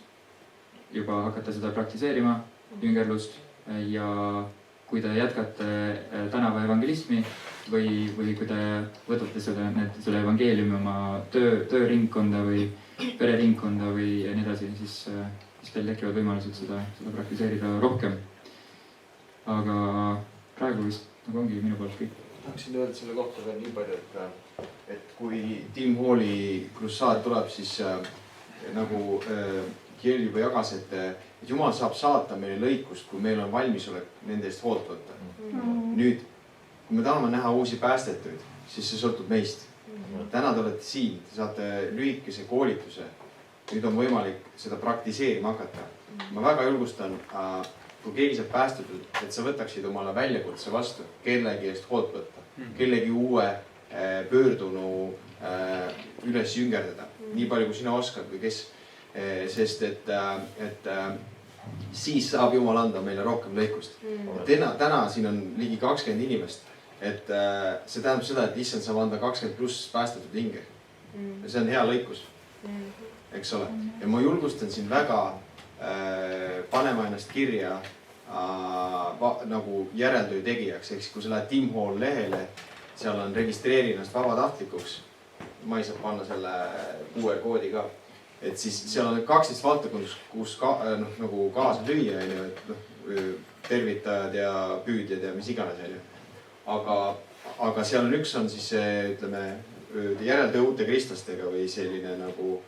[SPEAKER 2] juba hakata seda praktiseerima, jüngerlust ja kui te jätkate tänava evangelismi või kui te võtate selle evangeeliumi oma tööringkonda või pereringkonda või nii edasi, siis teil tekivad võimalused seda praktiseerida rohkem. Aga praegu vist nagu ongi minu poolt kõik.
[SPEAKER 3] Tahaksin öelda selle kohta veel nii palju, et kui Tim Halli krussaad tuleb, siis nagu Kiel juba jagas, et Jumal saab saata meile lõikust, kui meil on valmisolek nende eest hoolt võtta. Nüüd, kui me tahame näha uusi päästetuid, siis see sõltub meist. Täna te olete siin, te saate lühikese koolituse. Nüüd on võimalik seda praktiseerima hakata. Ma väga julgustan, kui keegi saab päästetud, et sa võtaksid omale väljakutse vastu, kellegi eest hoolt võtta, kellegi uue pöördunu üles jüngerdada, nii palju kui sina oskad või kes. Sest et siis saab Jumal anda meile rohkem lõikust. Täna siin on ligi 20 inimest, et see tähendab seda, et issand saab anda 20 pluss päästetud hinge. Ja see on hea lõikus, eks ole. Ja ma julgustan siin väga panema ennast kirja nagu järeltöö tegijaks, ehk kui sa lähed Tim Hall lehele, seal on registreeri ennast vabatahtlikuks. Ma ei saa panna selle QR koodi ka. Et siis seal on 12 valdkondus, kus nagu kaasa lüüa, tervitajad ja püüdjad ja mis iganes. Aga seal on üks on siis ütleme järeltöö uute kristlastega või selline nagu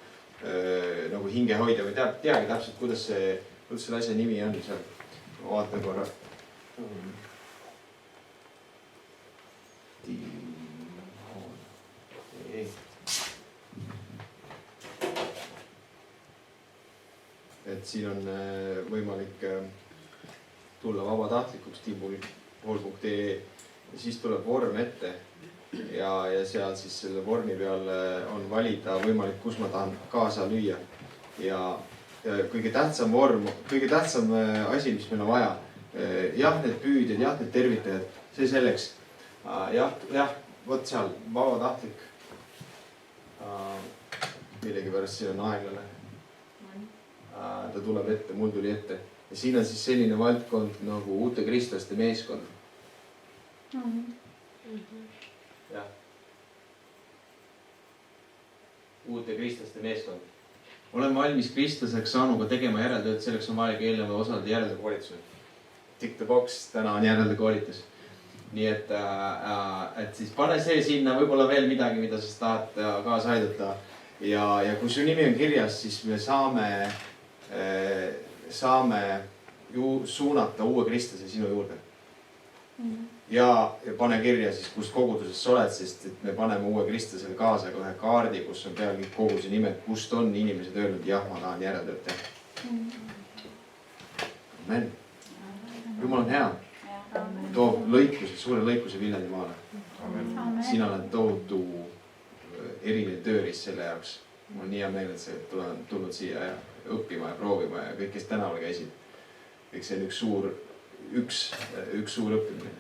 [SPEAKER 3] hingehoidja või teagi täpselt, kuidas selle asja nimi on seal. Vaatan korra. Et siin on võimalik tulla vabatahtlikuks timbul.ee ja siis tuleb vorm ette ja seal siis selle vormi peal on valida võimalik, kus ma tahan kaasa lüüa. Ja kõige tähtsam vorm, kõige tähtsam asi, mis meil on vaja. Jah, need püüdjad, jah, need tervitajad, see selleks. Jah, võt seal vabatahtlik. Millegi pärast siin on aeglane. Ta tuleb ette, mul tuli ette. Ja siin on siis selline valdkond nagu uute kristlaste meeskond. Jah. Uute kristlaste meeskond. Olen valmis kristlaseks saanuga tegema järeltööd, selleks on vaja eelneva osaleda järeltöö koolitusel. Tick the box, täna on järeltöö koolitus. Nii et siis pane see sinna, võib-olla veel midagi, mida sa tahad kaasa aidata. Ja kui su nimi on kirjas, siis me saame ju suunata uue kristlase sinu juurde. Ja pane kirja siis, kust koguduses sa oled, sest et me paneme uue kristlasele kaasa ühe kaardi, kus on peal kõik koguduse nimed, kust on inimesed öelnud, jah, ma tahan järeltööd teha. Amen. Jumal on hea. Toob lõikuse, suure lõikuse Viljandimaale. Sina oled tohutu eriline tööriist selle jaoks. Mul on nii hea meel, et sa tulnud siia õppima ja proovima ja kõik, kes tänaval käisid. Kõik see on üks suur õppimine.